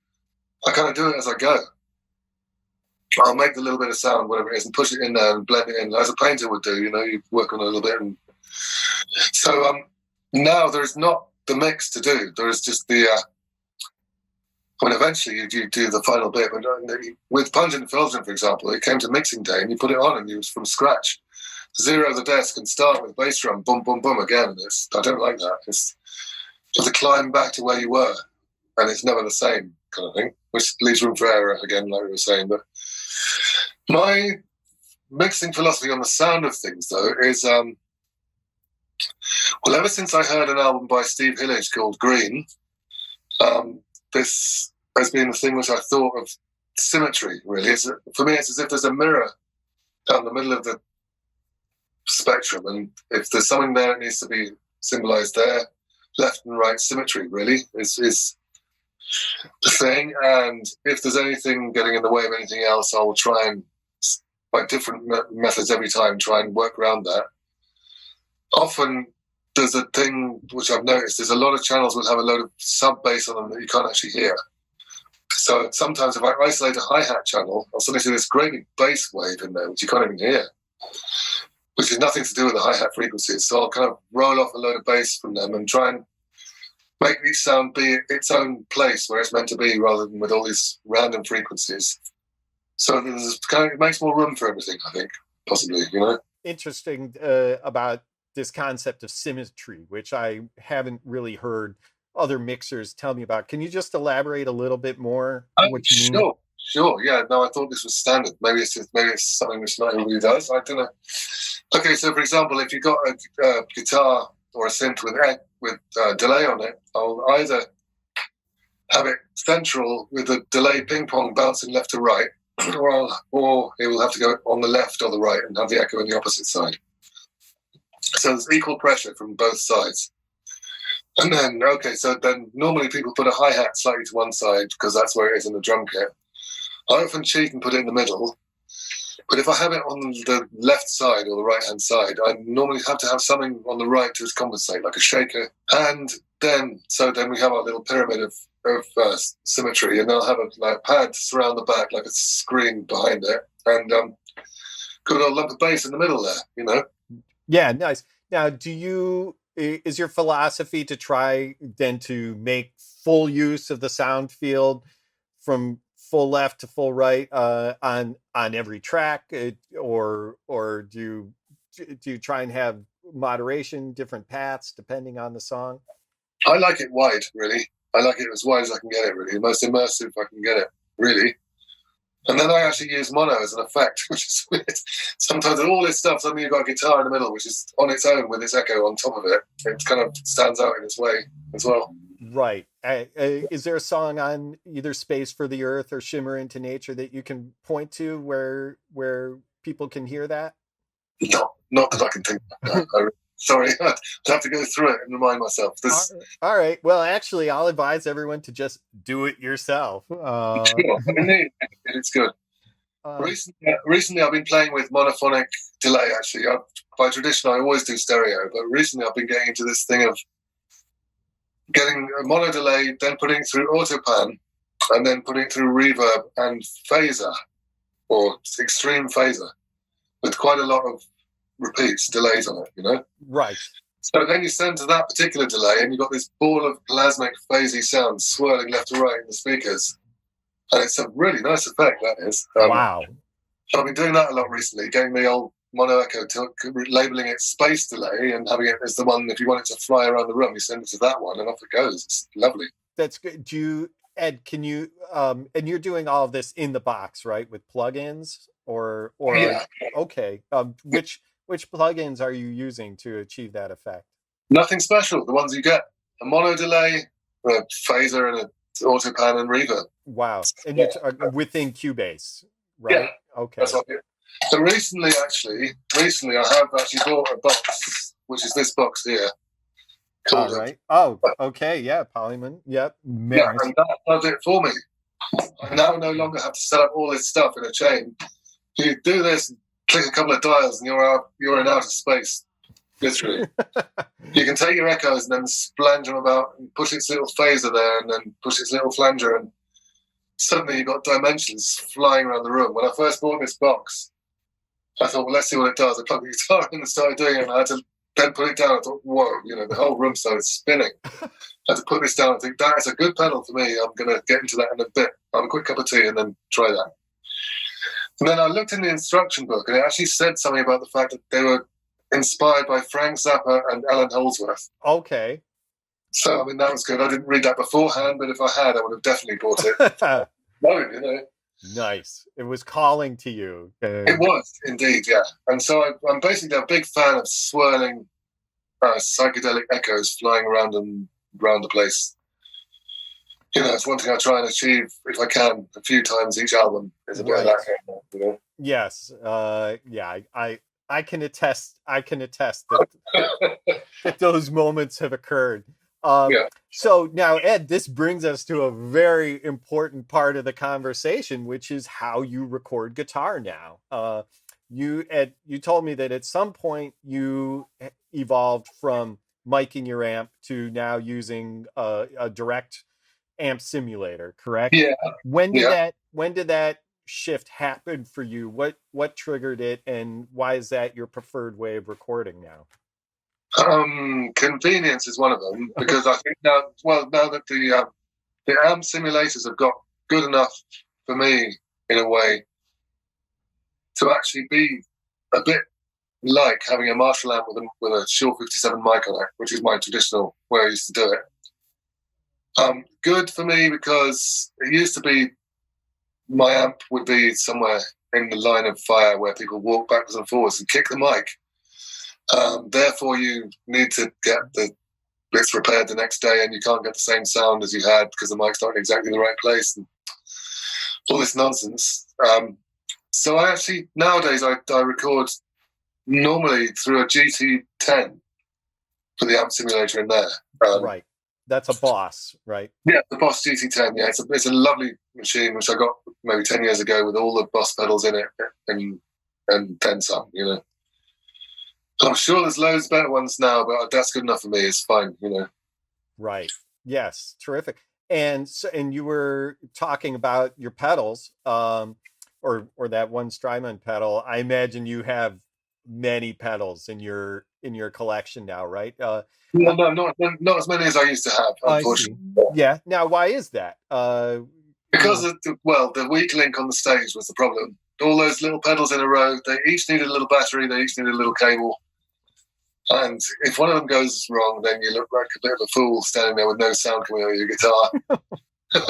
I kind of do it as I go. I'll make the little bit of sound, whatever it is, and push it in there and blend it in as a painter would do. You work on a little bit. And so now there is not the mix to do. There is just the, eventually you do the final bit. But with Pungent and Filtering, for example, it came to mixing day and you put it on and you was from scratch. Zero the desk and start with bass drum, boom, boom, boom again. I don't like that. You have to climb back to where you were, and it's never the same kind of thing, which leaves room for error again, like we were saying. But my mixing philosophy on the sound of things, though, is ever since I heard an album by Steve Hillage called Green, this has been the thing which I thought of symmetry. Really, for me, it's as if there's a mirror down the middle of the spectrum, and if there's something there that needs to be symbolized there, left and right symmetry really is the thing. And if there's anything getting in the way of anything else, I will try and, by different methods every time, try and work around that. Often there's a thing which I've noticed, is a lot of channels will have a load of sub bass on them that you can't actually hear. So sometimes if I isolate a hi-hat channel, I'll suddenly see this great big bass wave in there, which you can't even hear, which has nothing to do with the hi-hat frequencies. So I'll kind of roll off a load of bass from them and try and make each sound be its own place where it's meant to be, rather than with all these random frequencies. So there's kind of, it makes more room for everything, I think, possibly, you know? Interesting about this concept of symmetry, which I haven't really heard other mixers tell me about. Can you just elaborate a little bit more what you mean? Sure. Yeah. No, I thought this was standard. Maybe it's something which not everybody does. I don't know. Okay, so for example, if you've got a guitar or a synth with delay on it, I'll either have it central with a delay ping pong bouncing left to right, or it will have to go on the left or the right and have the echo on the opposite side. So there's equal pressure from both sides. And then, so then normally people put a hi-hat slightly to one side because that's where it is in the drum kit. I often cheat and put it in the middle. But if I have it on the left side or the right-hand side, I normally have to have something on the right to compensate, like a shaker. And then we have our little pyramid of symmetry, and I'll have a pad surround the back, like a screen behind it, and got a lump of bass in the middle there, you know? Yeah, nice. Now, is your philosophy to try then to make full use of the sound field from full left to full right on every track, or do you try and have moderation, different paths depending on the song? I like it wide, really. I like it as wide as I can get it, really. The most immersive I can get it, really. And then I actually use mono as an effect, which is weird. Sometimes all this stuff, suddenly you've got a guitar in the middle, which is on its own with its echo on top of it. It kind of stands out in its way as well. Right. Is there a song on either Space for the Earth or Shimmer Into Nature that you can point to where people can hear that? No, not that I can think of. Sorry, I'd have to go through it and remind myself. All right. Well, actually, I'll advise everyone to just do it yourself. It's good. Recently, I've been playing with monophonic delay, actually. By tradition, I always do stereo, but recently I've been getting into this thing of getting a mono delay, then putting it through autopan, and then putting it through reverb and phaser, or extreme phaser, with quite a lot of repeats, delays on it, you know? Right. So then you send to that particular delay, and you've got this ball of plasmic phasey sound swirling left to right in the speakers. And it's a really nice effect, that is. Wow. So I've been doing that a lot recently, getting the old mono echo, labeling it space delay and having it as the one, if you want it to fly around the room, you send it to that one and off it goes. It's lovely. That's good. Ed, can you, and you're doing all of this in the box, right? With plugins or yeah. Okay. Which plugins are you using to achieve that effect? Nothing special. The ones you get: a mono delay, a phaser, and an autopan and reverb. Wow. And you're within Cubase, right? Yeah. Okay. That's what So recently I have actually bought a box, which is this box here. All right. Oh, okay. Yeah. Polyman. Yep. Yeah, and that does it for me. I now no longer have to set up all this stuff in a chain. You do this, click a couple of dials, and you're in outer space, literally. You can take your echoes and then splange them about and push its little phaser there and then push its little flanger, and suddenly you've got dimensions flying around the room. When I first bought this box, I thought, well, let's see what it does. I plugged the guitar in and started doing it, and I had to then put it down. I thought, whoa, the whole room started spinning. I had to put this down and think, that is a good pedal for me. I'm going to get into that in a bit. Have a quick cup of tea and then try that. And then I looked in the instruction book, and it actually said something about the fact that they were inspired by Frank Zappa and Alan Holdsworth. Okay. So, I mean, that was good. I didn't read that beforehand, but if I had, I would have definitely bought it. No, Nice. It was calling to you. It was, indeed, yeah. And so I'm basically a big fan of swirling psychedelic echoes flying around the place. It's one thing I try and achieve, if I can, a few times each album, is a bit of that. Yes. Yeah. I can attest. I can attest that those moments have occurred. Yeah. So now, Ed, this brings us to a very important part of the conversation, which is how you record guitar now. You told me that at some point you evolved from miking your amp to now using a direct amp simulator, correct? Yeah. Yeah. When did that shift happen for you? What triggered it, and why is that your preferred way of recording now? Convenience is one of them, because I think now that the amp simulators have got good enough for me in a way to actually be a bit like having a Marshall amp with a Shure 57 mic on it, which is my traditional way I used to do it. Good for me because it used to be my amp would be somewhere in the line of fire where people walk backwards and forwards and kick the mic. Therefore, you need to get the bits repaired the next day, and you can't get the same sound as you had because the mic's not in exactly the right place, and all this nonsense. So I actually nowadays I record normally through a GT10 for the amp simulator in there. Right, that's a Boss, right? Yeah, the Boss GT10. Yeah, it's a lovely machine which I got maybe 10 years ago with all the Boss pedals in it and then some. You know. I'm sure there's loads better ones now, but that's good enough for me. It's fine, you know. Right. Yes. Terrific. And so, and you were talking about your pedals, or that one Strymon pedal. I imagine you have many pedals in your collection now, right? No, not as many as I used to have, unfortunately. I see. Yeah. Now, why is that? Because the weak link on the stage was the problem. All those little pedals in a row, they each needed a little battery, they each needed a little cable. And if one of them goes wrong, then you look like a bit of a fool standing there with no sound coming out of your guitar.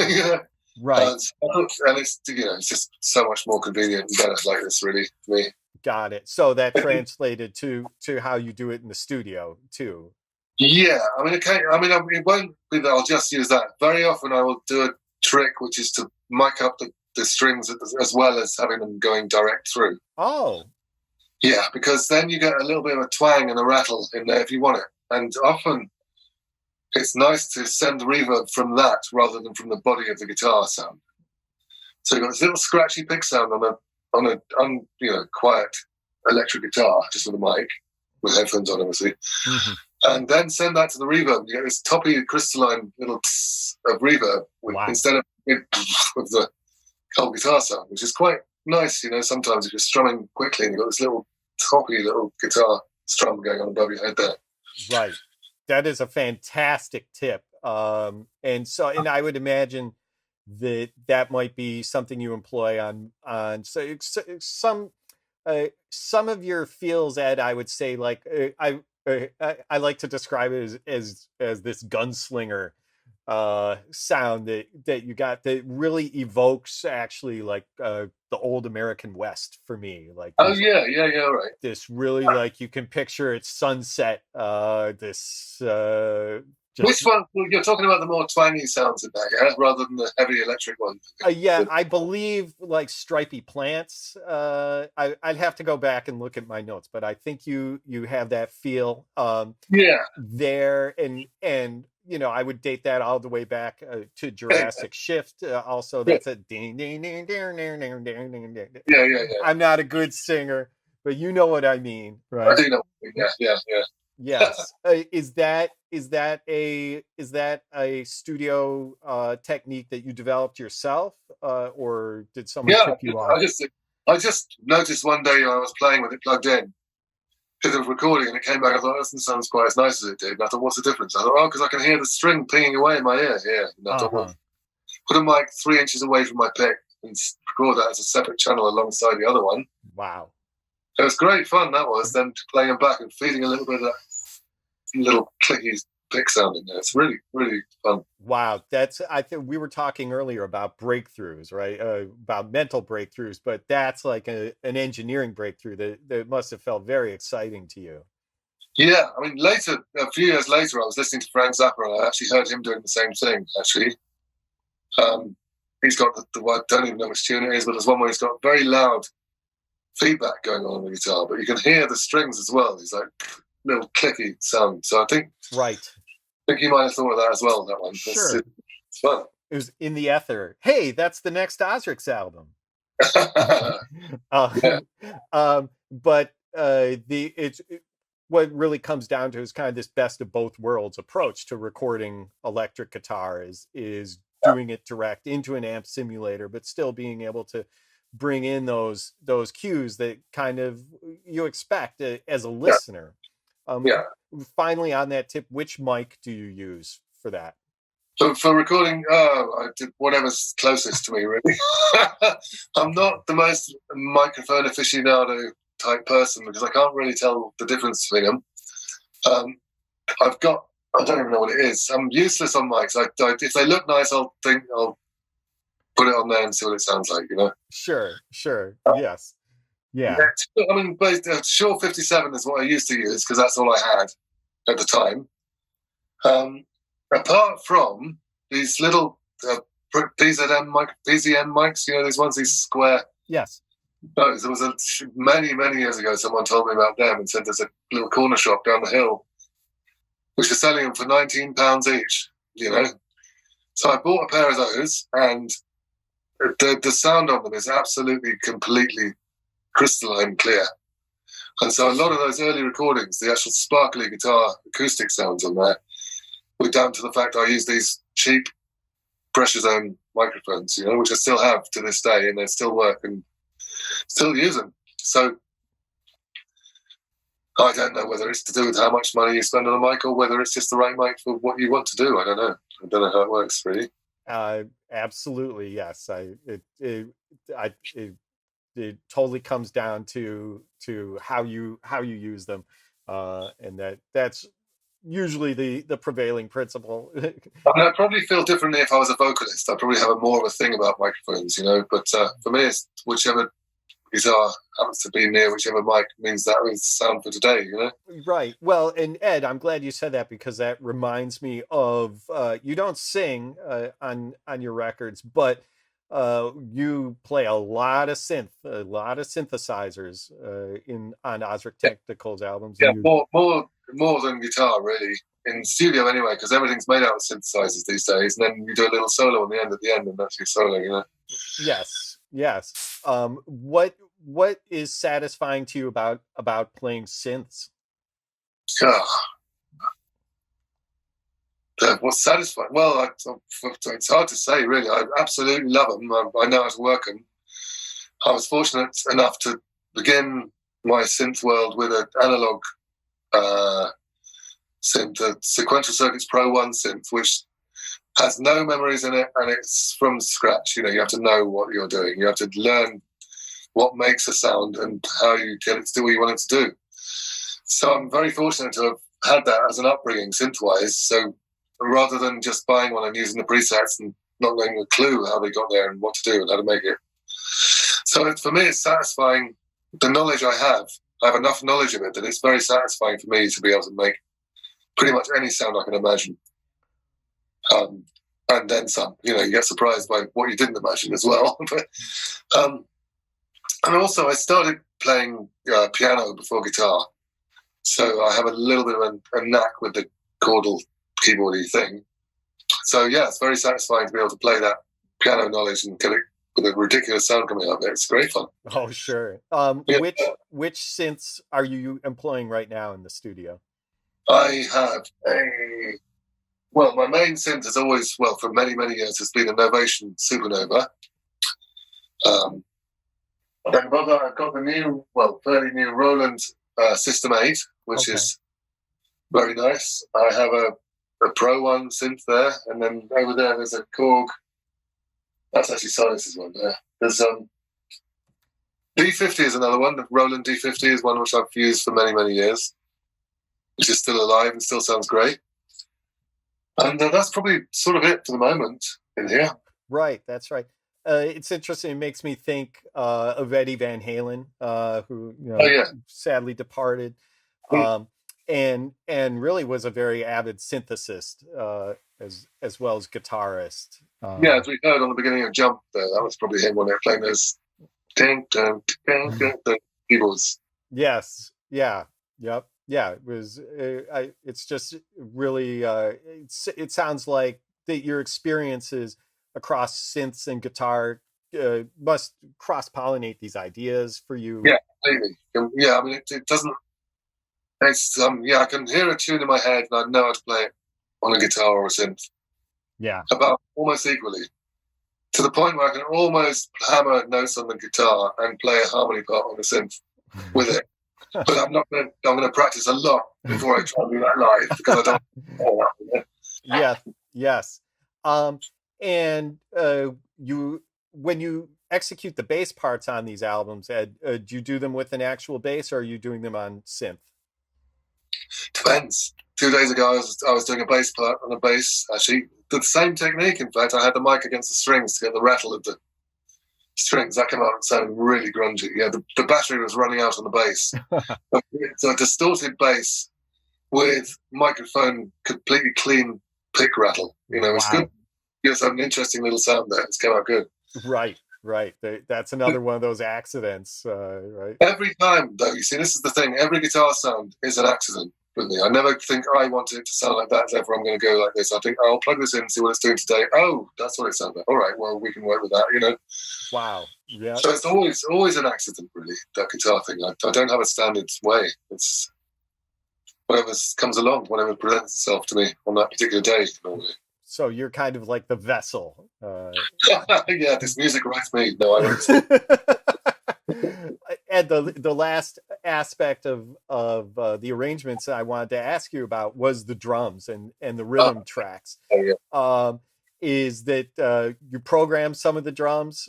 You know? Right. And it's, you know, it's just so much more convenient and better like this, really, for me. Got it. So that translated to how you do it in the studio too. Yeah, I mean, it won't be that I'll just use that. Very often I will do a trick, which is to mic up the strings as well as having them going direct through. Oh. Yeah, because then you get a little bit of a twang and a rattle in there if you want it. And often it's nice to send the reverb from that rather than from the body of the guitar sound. So you've got this little scratchy pick sound on a quiet electric guitar, just with a mic, with headphones on, obviously. Mm-hmm. And then send that to the reverb. You get this toppy crystalline little tss of reverb instead of with the cold guitar sound, which is quite nice, you know, sometimes if you're strumming quickly and you've got this little toppy little guitar strum going on above your head there. Right. That is a fantastic tip. And I would imagine that might be something you employ on some of your feels, Ed. I would say, like, I like to describe it as this gunslinger sound that you got that really evokes actually like the old American West for me. Like, right. This really, like, you can picture it sunset. Which one? You're talking about the more twangy sounds in that, yeah, rather than the heavy electric one. Yeah, I believe like Stripey Plants. I'd have to go back and look at my notes, but I think you have that feel. There, and you know, I would date that all the way back to Jurassic Shift. Also, that's a ding ding ding ding ding ding ding ding ding. Yeah. I'm not a good singer, but you know what I mean, right? I do know. Yeah. Yes. Is that a studio technique that you developed yourself, or did someone tip you off? I just noticed one day I was playing with it plugged in because it was recording, and it came back. I thought, that doesn't sound quite as nice as it did. And I thought, what's the difference? I thought, because I can hear the string pinging away in my ear. Yeah. And I thought, well, put a mic 3 inches away from my pick and record that as a separate channel alongside the other one. Wow. It was great fun, that was, then playing them back and feeding a little bit of that little clicky pick sound in there. It's really, really fun. Wow. I think we were talking earlier about breakthroughs, right? About mental breakthroughs, but that's like an engineering breakthrough that must have felt very exciting to you. Yeah. I mean, a few years later, I was listening to Frank Zappa, and I actually heard him doing the same thing, actually. He's got I don't even know which tune it is, but there's one where he's got very loud feedback going on the guitar, but you can hear the strings as well. These like little clicky sound. So I think you might have thought of that as well. That one, sure, it's fun. It was in the ether. Hey, that's the next Ozrics album. But what really comes down to is kind of this best of both worlds approach to recording electric guitar is doing it direct into an amp simulator, but still being able to bring in those cues that kind of you expect as a listener. Finally, on that tip, which mic do you use for that? So for recording, I did whatever's closest to me, really. I'm not the most microphone aficionado type person because I can't really tell the difference between them. I don't even know what it is. I'm useless on mics. If they look nice, I'll put it on there and see what it sounds like, you know? Sure. Yes. Yeah. I mean, Shure 57 is what I used to use because that's all I had at the time. Apart from these little PZM PZM mics, you know, these ones, these square. Yes. No, there was many years ago, someone told me about them and said there's a little corner shop down the hill which is selling them for £19 each, you know. So I bought a pair of those, and the sound on them is absolutely, completely crystalline clear. And so a lot of those early recordings, the actual sparkly guitar acoustic sounds on there, were down to the fact I used these cheap pressure zone microphones, you know, which I still have to this day, and they still work and still use them. So I don't know whether it's to do with how much money you spend on a mic or whether it's just the right mic for what you want to do. I don't know. I don't know how it works, really. Absolutely, yes. It totally comes down to how you use them, and that's usually the prevailing principle. I mean, I'd probably feel differently if I was a vocalist. I'd probably have more of a thing about microphones, you know. But for me, it's whichever guitar happens to be near whichever mic means that was sound for today, you know. Right. Well, and Ed, I'm glad you said that because that reminds me of you don't sing on your records, but you play a lot of synthesizers on Ozric Tentacles albums. Yeah, more than guitar, really, in studio anyway, because everything's made out of synthesizers these days, and then you do a little solo on the end at the end, and that's your solo, you know. Yes. What is satisfying to you about playing synths? What's satisfying? Well, it's hard to say, really. I absolutely love them. I know how to work them. I was fortunate enough to begin my synth world with an analog synth, a Sequential Circuits Pro 1 synth, which has no memories in it, and it's from scratch. You know, you have to know what you're doing. You have to learn what makes a sound and how you get it to do what you want it to do. So I'm very fortunate to have had that as an upbringing synth-wise. So rather than just buying one and using the presets and not knowing a clue how they got there and what to do and how to make it. So for me, it's satisfying. The knowledge I have enough knowledge of it that it's very satisfying for me to be able to make pretty much any sound I can imagine. And then some, you know, you get surprised by what you didn't imagine as well. And also I started playing piano before guitar. So I have a little bit of a knack with the chordal keyboardy thing. So yeah, it's very satisfying to be able to play that piano knowledge and get it with a ridiculous sound coming out of it. It's great fun. Oh, sure. Which synths are you employing right now in the studio? I have my main synth has always, for many years, has been a Novation Supernova. Then above that, I've got the fairly new Roland System 8, which is very nice. I have a Pro 1 synth there, and then over there there's a Korg. That's actually Silas's one there. There's D50 is another one. The Roland D50 is one which I've used for many years, which is still alive and still sounds great. And that's probably sort of it for the moment in here. Right, that's right. It's interesting. It makes me think of Eddie Van Halen, who sadly departed, and really was a very avid synthesist as well as guitarist. As we heard on the beginning of Jump, there, that was probably him when they were playing those ding, ding, ding, ding, ding, keyboards. Yes. Yeah. Yep. Yeah. It was. It's just really. It sounds like that your experiences across synths and guitar must cross pollinate these ideas for you. Yeah, completely. Yeah, I mean, it doesn't. It's yeah, I can hear a tune in my head, and I know how to play it on a guitar or a synth Yeah. about almost equally, to the point where I can almost hammer notes on the guitar and play a harmony part on the synth with it. But I'm not going to. I'm going to practice a lot before I try and do that live because I don't. Yeah. Yes. And you when you execute the bass parts on these albums, Ed, do you do them with an actual bass, or are you doing them on synth? Depends. 2 days ago, I was doing a bass part on a bass. Actually, did the same technique. In fact, I had the mic against the strings to get the rattle of the strings. That came out sounding really grungy. Yeah, the battery was running out on the bass. So a distorted bass with microphone completely clean pick rattle. You know, it's good. Gives an interesting little sound there. It's come out good. Right. That's another one of those accidents, right? Every time, though, you see, this is the thing. Every guitar sound is an accident with me. I never think I want it to sound like that. Therefore, I'm going to go like this. I think I'll plug this in and see what it's doing today. Oh, that's what it sounds like. All right, well, we can work with that. You know. Wow. Yeah. So it's always an accident, really. That guitar thing. I don't have a standard way. It's whatever comes along, whatever presents itself to me on that particular day. Normally. So you're kind of like the vessel. Yeah, this music writes me. No, I don't. And the last aspect of the arrangements I wanted to ask you about was the drums and the rhythm tracks. Yeah. Is that you program some of the drums,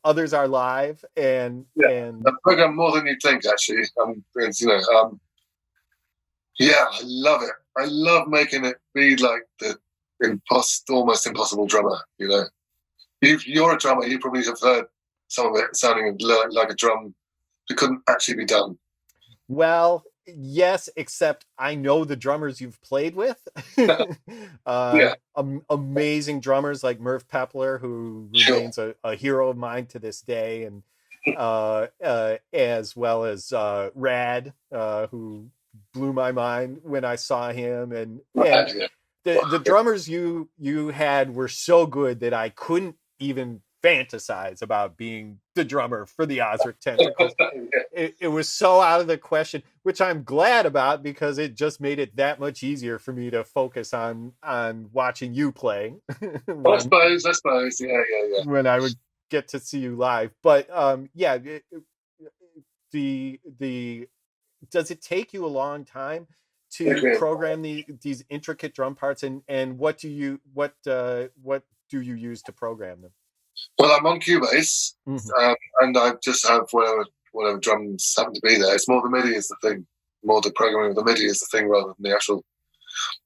others are live, and I program more than you think. Actually, you know, yeah, I love it. I love making it be like the almost impossible drummer. You know, you're a drummer. You probably have heard some of it sounding like a drum that couldn't actually be done. Well, yes, except I know the drummers you've played with. Amazing drummers like Merv Pepler, who remains a hero of mine to this day, and as well as Rad, who blew my mind when I saw him, and the drummers you had were so good that I couldn't even fantasize about being the drummer for the Ozric Tentacles. It was so out of the question, which I'm glad about because it just made it that much easier for me to focus on watching you play. I suppose, yeah. When I would get to see you live, but yeah, does it take you a long time to program these intricate drum parts, and what do you use to program them? Well, I'm on Cubase, and I just have whatever drums happen to be there. It's more the MIDI is the thing, more the programming of the MIDI is the thing rather than the actual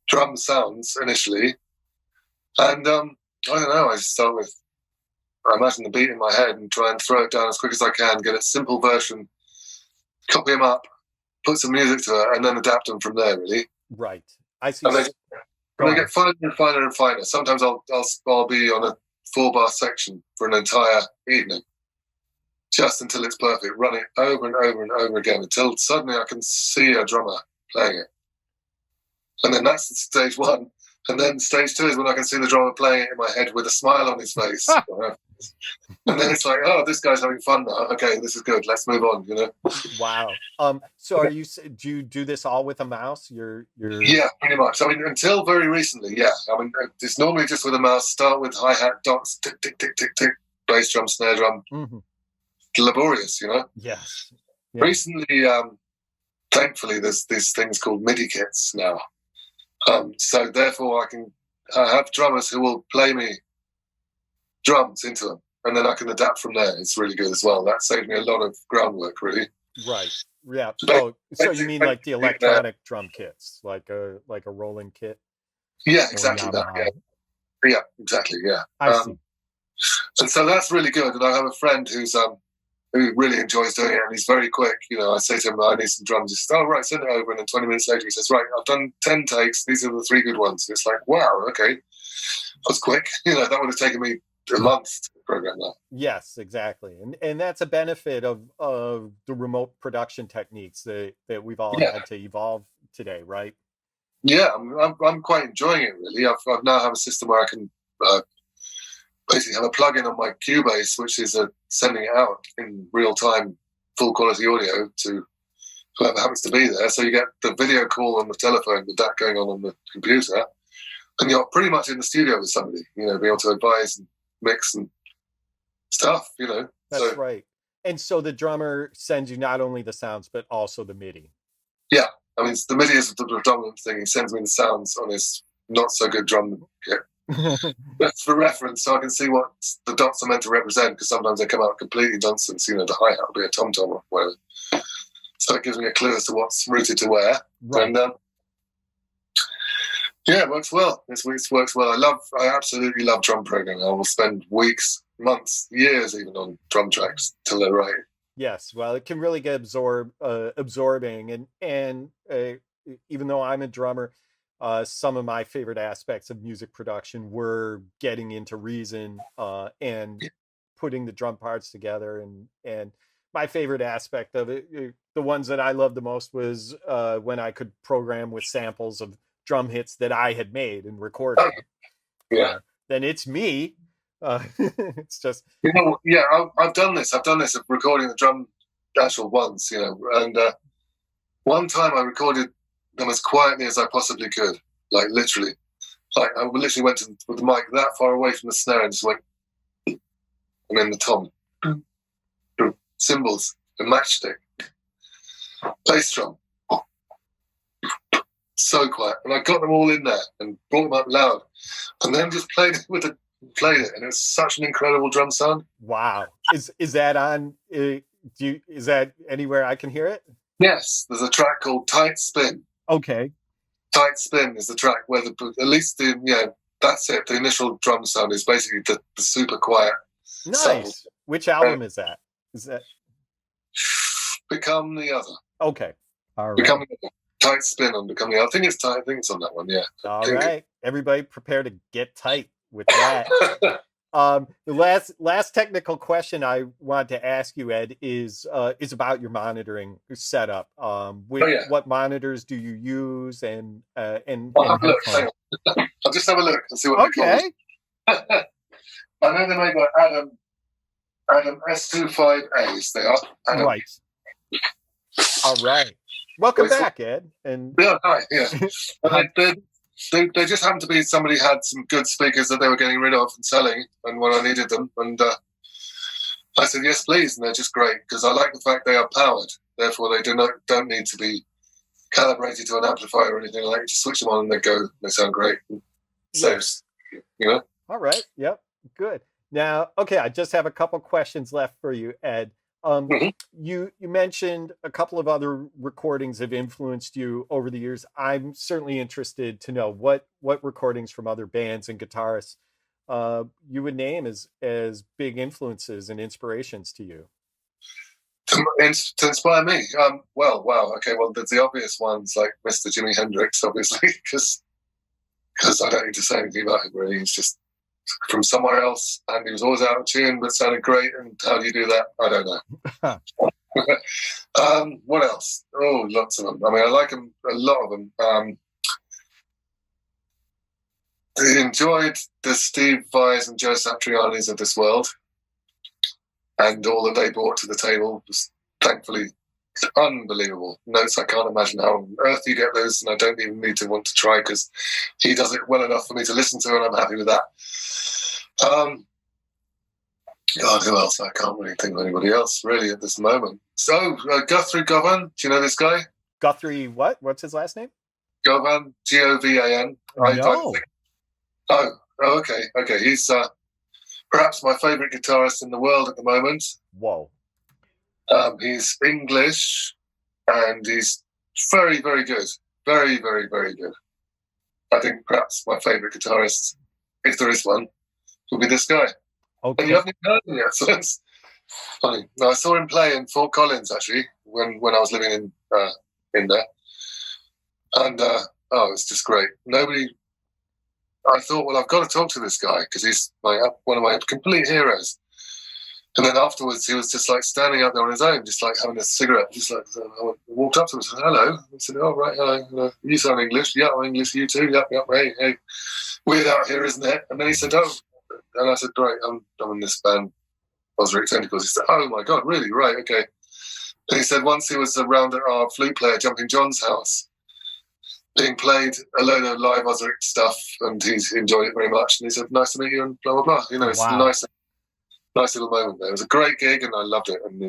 drum sounds initially. And I don't know, I just start with, I imagine the beat in my head and try and throw it down as quick as I can, get a simple version, copy them up, put some music to it, and then adapt them from there, really. Right. I see. And they get finer and finer and finer. Sometimes I'll be on a 4-bar section for an entire evening, just until it's perfect. Run it over and over and over again until suddenly I can see a drummer playing it. And then that's stage one. And then stage two is when I can see the drummer playing it in my head with a smile on his face. And then it's like, oh, this guy's having fun now. Okay, this is good. Let's move on, you know? Wow. So do you do this all with a mouse? Yeah, pretty much. I mean, until very recently, yeah. I mean, it's normally just with a mouse. Start with hi-hat, dots, tick, tick, tick, tick, tick, bass drum, snare drum. Mm-hmm. Laborious, you know? Yes. Yeah. Recently, thankfully, there's these things called MIDI kits now. So therefore, I have drummers who will play me drums into them, and then I can adapt from there. It's really good as well. That saved me a lot of groundwork, really. Right. Yeah. So you mean like the electronic drum kits, like a Roland kit? Yeah, exactly that. Yeah, exactly. Yeah. I see. And so that's really good. And I have a friend who really enjoys doing it, and he's very quick. You know, I say to him, I need some drums. He says, oh, right, send it over. And then 20 minutes later, he says, right, I've done 10 takes. These are the 3 good ones. And it's like, wow, okay. That was quick. You know, that would have taken me a month to program that. Yes, exactly. And that's a benefit of the remote production techniques that we've all Yeah. had to evolve today, right? Yeah, I'm quite enjoying it, really. I've now have a system where I can basically have a plug-in on my Cubase, which is sending it out in real time, full quality audio to whoever happens to be there. So you get the video call on the telephone with that going on the computer, and you're pretty much in the studio with somebody, you know, being able to advise and mix and stuff, you know. That's right. And so the drummer sends you not only the sounds, but also the MIDI. Yeah. I mean, the MIDI is the predominant thing. He sends me the sounds on his not so good drum kit. That's for reference, so I can see what the dots are meant to represent, because sometimes they come out completely nonsense. You know, the hi-hat will be a tom-tom or whatever. So it gives me a clue as to what's routed to where. Right. And yeah, it works well. It works well. I absolutely love drum programming. I will spend weeks, months, years even on drum tracks till they're right. Yes, well, it can really get absorbing, and even though I'm a drummer, some of my favorite aspects of music production were getting into Reason and putting the drum parts together, and my favorite aspect of it, the ones that I loved the most, was when I could program with samples of drum hits that I had made and recorded. Then it's me. It's just, you know, yeah, I've done this of recording the drum actual ones, you know, and one time I recorded them as quietly as I possibly could, like literally, like I literally went with the mic that far away from the snare and just went, and then the tom, cymbals, the matchstick, bass drum, so quiet, and I got them all in there and brought them up loud, and then just played it, and it's such an incredible drum sound. Wow. Is that on? Is that anywhere I can hear it? Yes, there's a track called Tight Spin. Okay. Tight Spin is the track where at least that's it. The initial drum sound is basically the super quiet. Nice. Sound. Which album is that? Is that Become the Other? Okay. All right. Become the Other. Tight Spin on Become the Other. I think it's on that one. Yeah. All right. Everybody prepare to get tight with that. The last technical question I want to ask you, Ed, is about your monitoring setup. What monitors do you use, and I'll just have a look and see what. Okay. I know they're made by Adam S25As. They are. Adam. Right. All right. Welcome back, Ed. And yeah, hi. Yeah. They just happened to be somebody had some good speakers that they were getting rid of and selling, and when I needed them, and I said yes, please, and they're just great because I like the fact they are powered. Therefore, they don't need to be calibrated to an amplifier or anything like that. Just switch them on and they go. They sound great. So, you know. All right. Yep. Good. Now, okay, I just have a couple questions left for you, Ed. You mentioned a couple of other recordings have influenced you over the years. I'm certainly interested to know what recordings from other bands and guitarists you would name as big influences and inspirations to you. To inspire me? Well, wow. Okay, well, there's the obvious ones like Mr. Jimi Hendrix, obviously, because I don't need to say anything about him, really. He's just from somewhere else, and he was always out of tune but sounded great. And how do you do that? I don't know. What else? Oh, lots of them. I mean, I like them, a lot of them. I enjoyed the Steve Vais and Joe Satriani's of this world, and all that they brought to the table was thankfully unbelievable. Notes I can't imagine how on earth you get those, and I don't even need to want to try because he does it well enough for me to listen to, and I'm happy with that. God, who else? I can't really think of anybody else really at this moment. So Guthrie Govan, do you know this guy? Guthrie, what? What's his last name? Govan, Govan. No. Oh, okay. He's perhaps my favourite guitarist in the world at the moment. Whoa. He's English, and he's very, very good. Very, very, very good. I think perhaps my favourite guitarist, if there is one, will be this guy. Okay. And you haven't even heard him yet, so that's funny. No, I saw him play in Fort Collins, actually, when I was living in there. And, it's just great. Nobody I thought, well, I've got to talk to this guy because he's one of my complete heroes. And then afterwards, he was just like standing up there on his own, just like having a cigarette. Just like, I walked up to him and said, hello. I said, oh, right, hello. You sound English. Yeah, I'm English. You too. Yep, hey. Weird out here, isn't it? And then he said, oh. And I said, great, I'm in this band, Ozric Tentacles. He said, oh, my God, really? Right, okay. And he said once he was around at our flute player, Jumping John's house, being played a load of live Ozric stuff, and he's enjoyed it very much. And he said, nice to meet you, and blah, blah, blah. You know, it's a nice little moment there. It was a great gig, and I loved it. And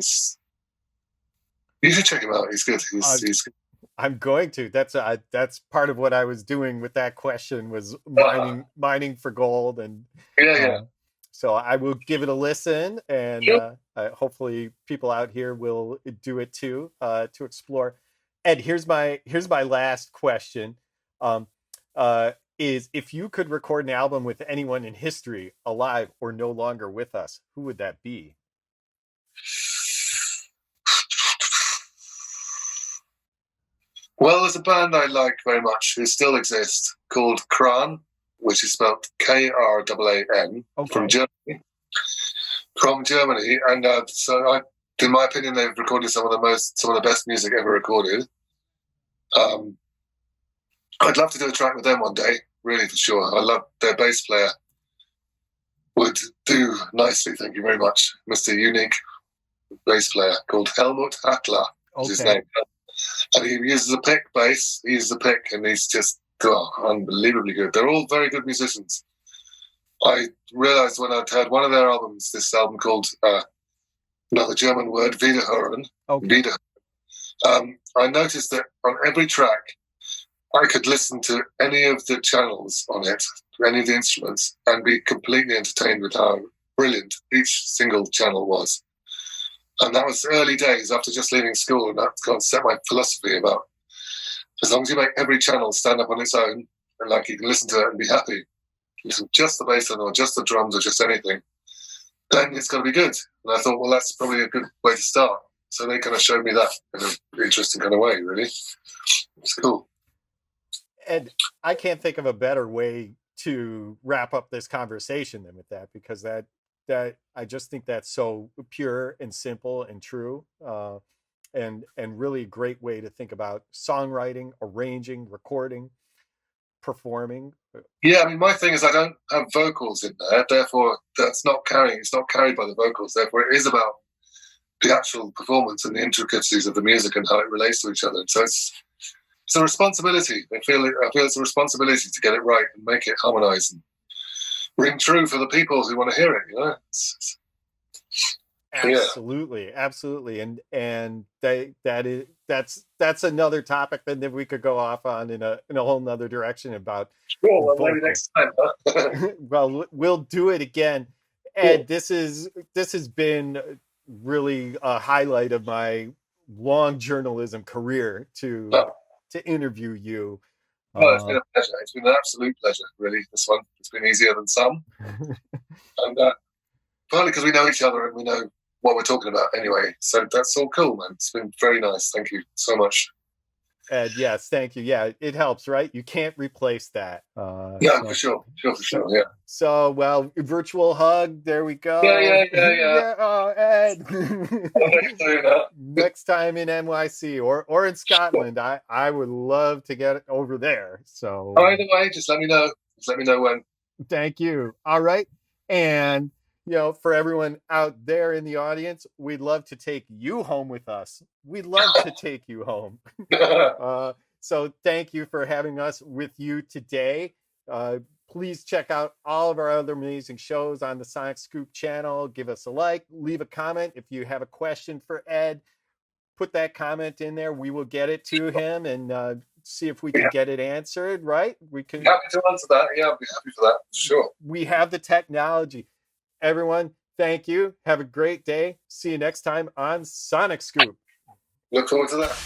you should check him out. He's good. He's good. I'm going to. That's part of what I was doing with that question, was mining for gold, and so I will give it a listen, and hopefully people out here will do it too, to explore. Ed, here's my last question. Is if you could record an album with anyone in history, alive or no longer with us, who would that be? Well, there's a band I like very much who still exists called Kran, which is spelled Kraan, from Germany. And so, in my opinion, they've recorded some of the best music ever recorded. I'd love to do a track with them one day, really, for sure. I love their bass player. Would do nicely, thank you very much, Mr. Unique bass player called Helmut Hattler, is his name. And he uses a pick bass. He uses a pick, and he's just unbelievably good. They're all very good musicians. I realized when I'd heard one of their albums, this album called, another German word, Wiederhören. I noticed that on every track, I could listen to any of the channels on it, any of the instruments, and be completely entertained with how brilliant each single channel was. And that was early days after just leaving school, and that's kind of set my philosophy about as long as you make every channel stand up on its own, and like you can listen to it and be happy, listen just the bass or just the drums or just anything, then it's going to be good. And I thought, well, that's probably a good way to start. So they kind of showed me that in an interesting kind of way, really. It's cool. And I can't think of a better way to wrap up this conversation than with that, because that I just think that's so pure and simple and true, and really a great way to think about songwriting, arranging, recording, performing. Yeah, I mean, my thing is I don't have vocals in there, therefore it's not carried by the vocals, therefore it is about the actual performance and the intricacies of the music and how it relates to each other. And so it's a responsibility. I feel it's a responsibility to get it right and make it harmonize and ring true for the people who want to hear it, you know? Absolutely. And that's another topic that we could go off on in a whole nother direction about. Well, maybe next time. Huh? Well, we'll do it again. Ed, this has been really a highlight of my long journalism career to interview you. Well, it's been a pleasure. It's been an absolute pleasure, really, this one. It's been easier than some. And partly because we know each other and we know what we're talking about anyway. So that's all cool, man. It's been very nice. Thank you so much. Ed, yes, thank you. Yeah, it helps, right? You can't replace that. For sure, yeah. So, well, virtual hug. There we go. Yeah. Oh, Ed. Next time in NYC or in Scotland, I would love to get over there. So either way, just let me know. Just let me know when. Thank you. All right, and for everyone out there in the audience, we'd love to take you home with us. We'd love to take you home. So thank you for having us with you today. Please check out all of our other amazing shows on the SonicScoop channel. Give us a like, leave a comment. If you have a question for Ed, put that comment in there. We will get it to him and see if we can get it answered, right? We can. Happy to answer that. Yeah, I'll be happy for that. Sure. We have the technology. Everyone, thank you. Have a great day. See you next time on SonicScoop. Look forward to that.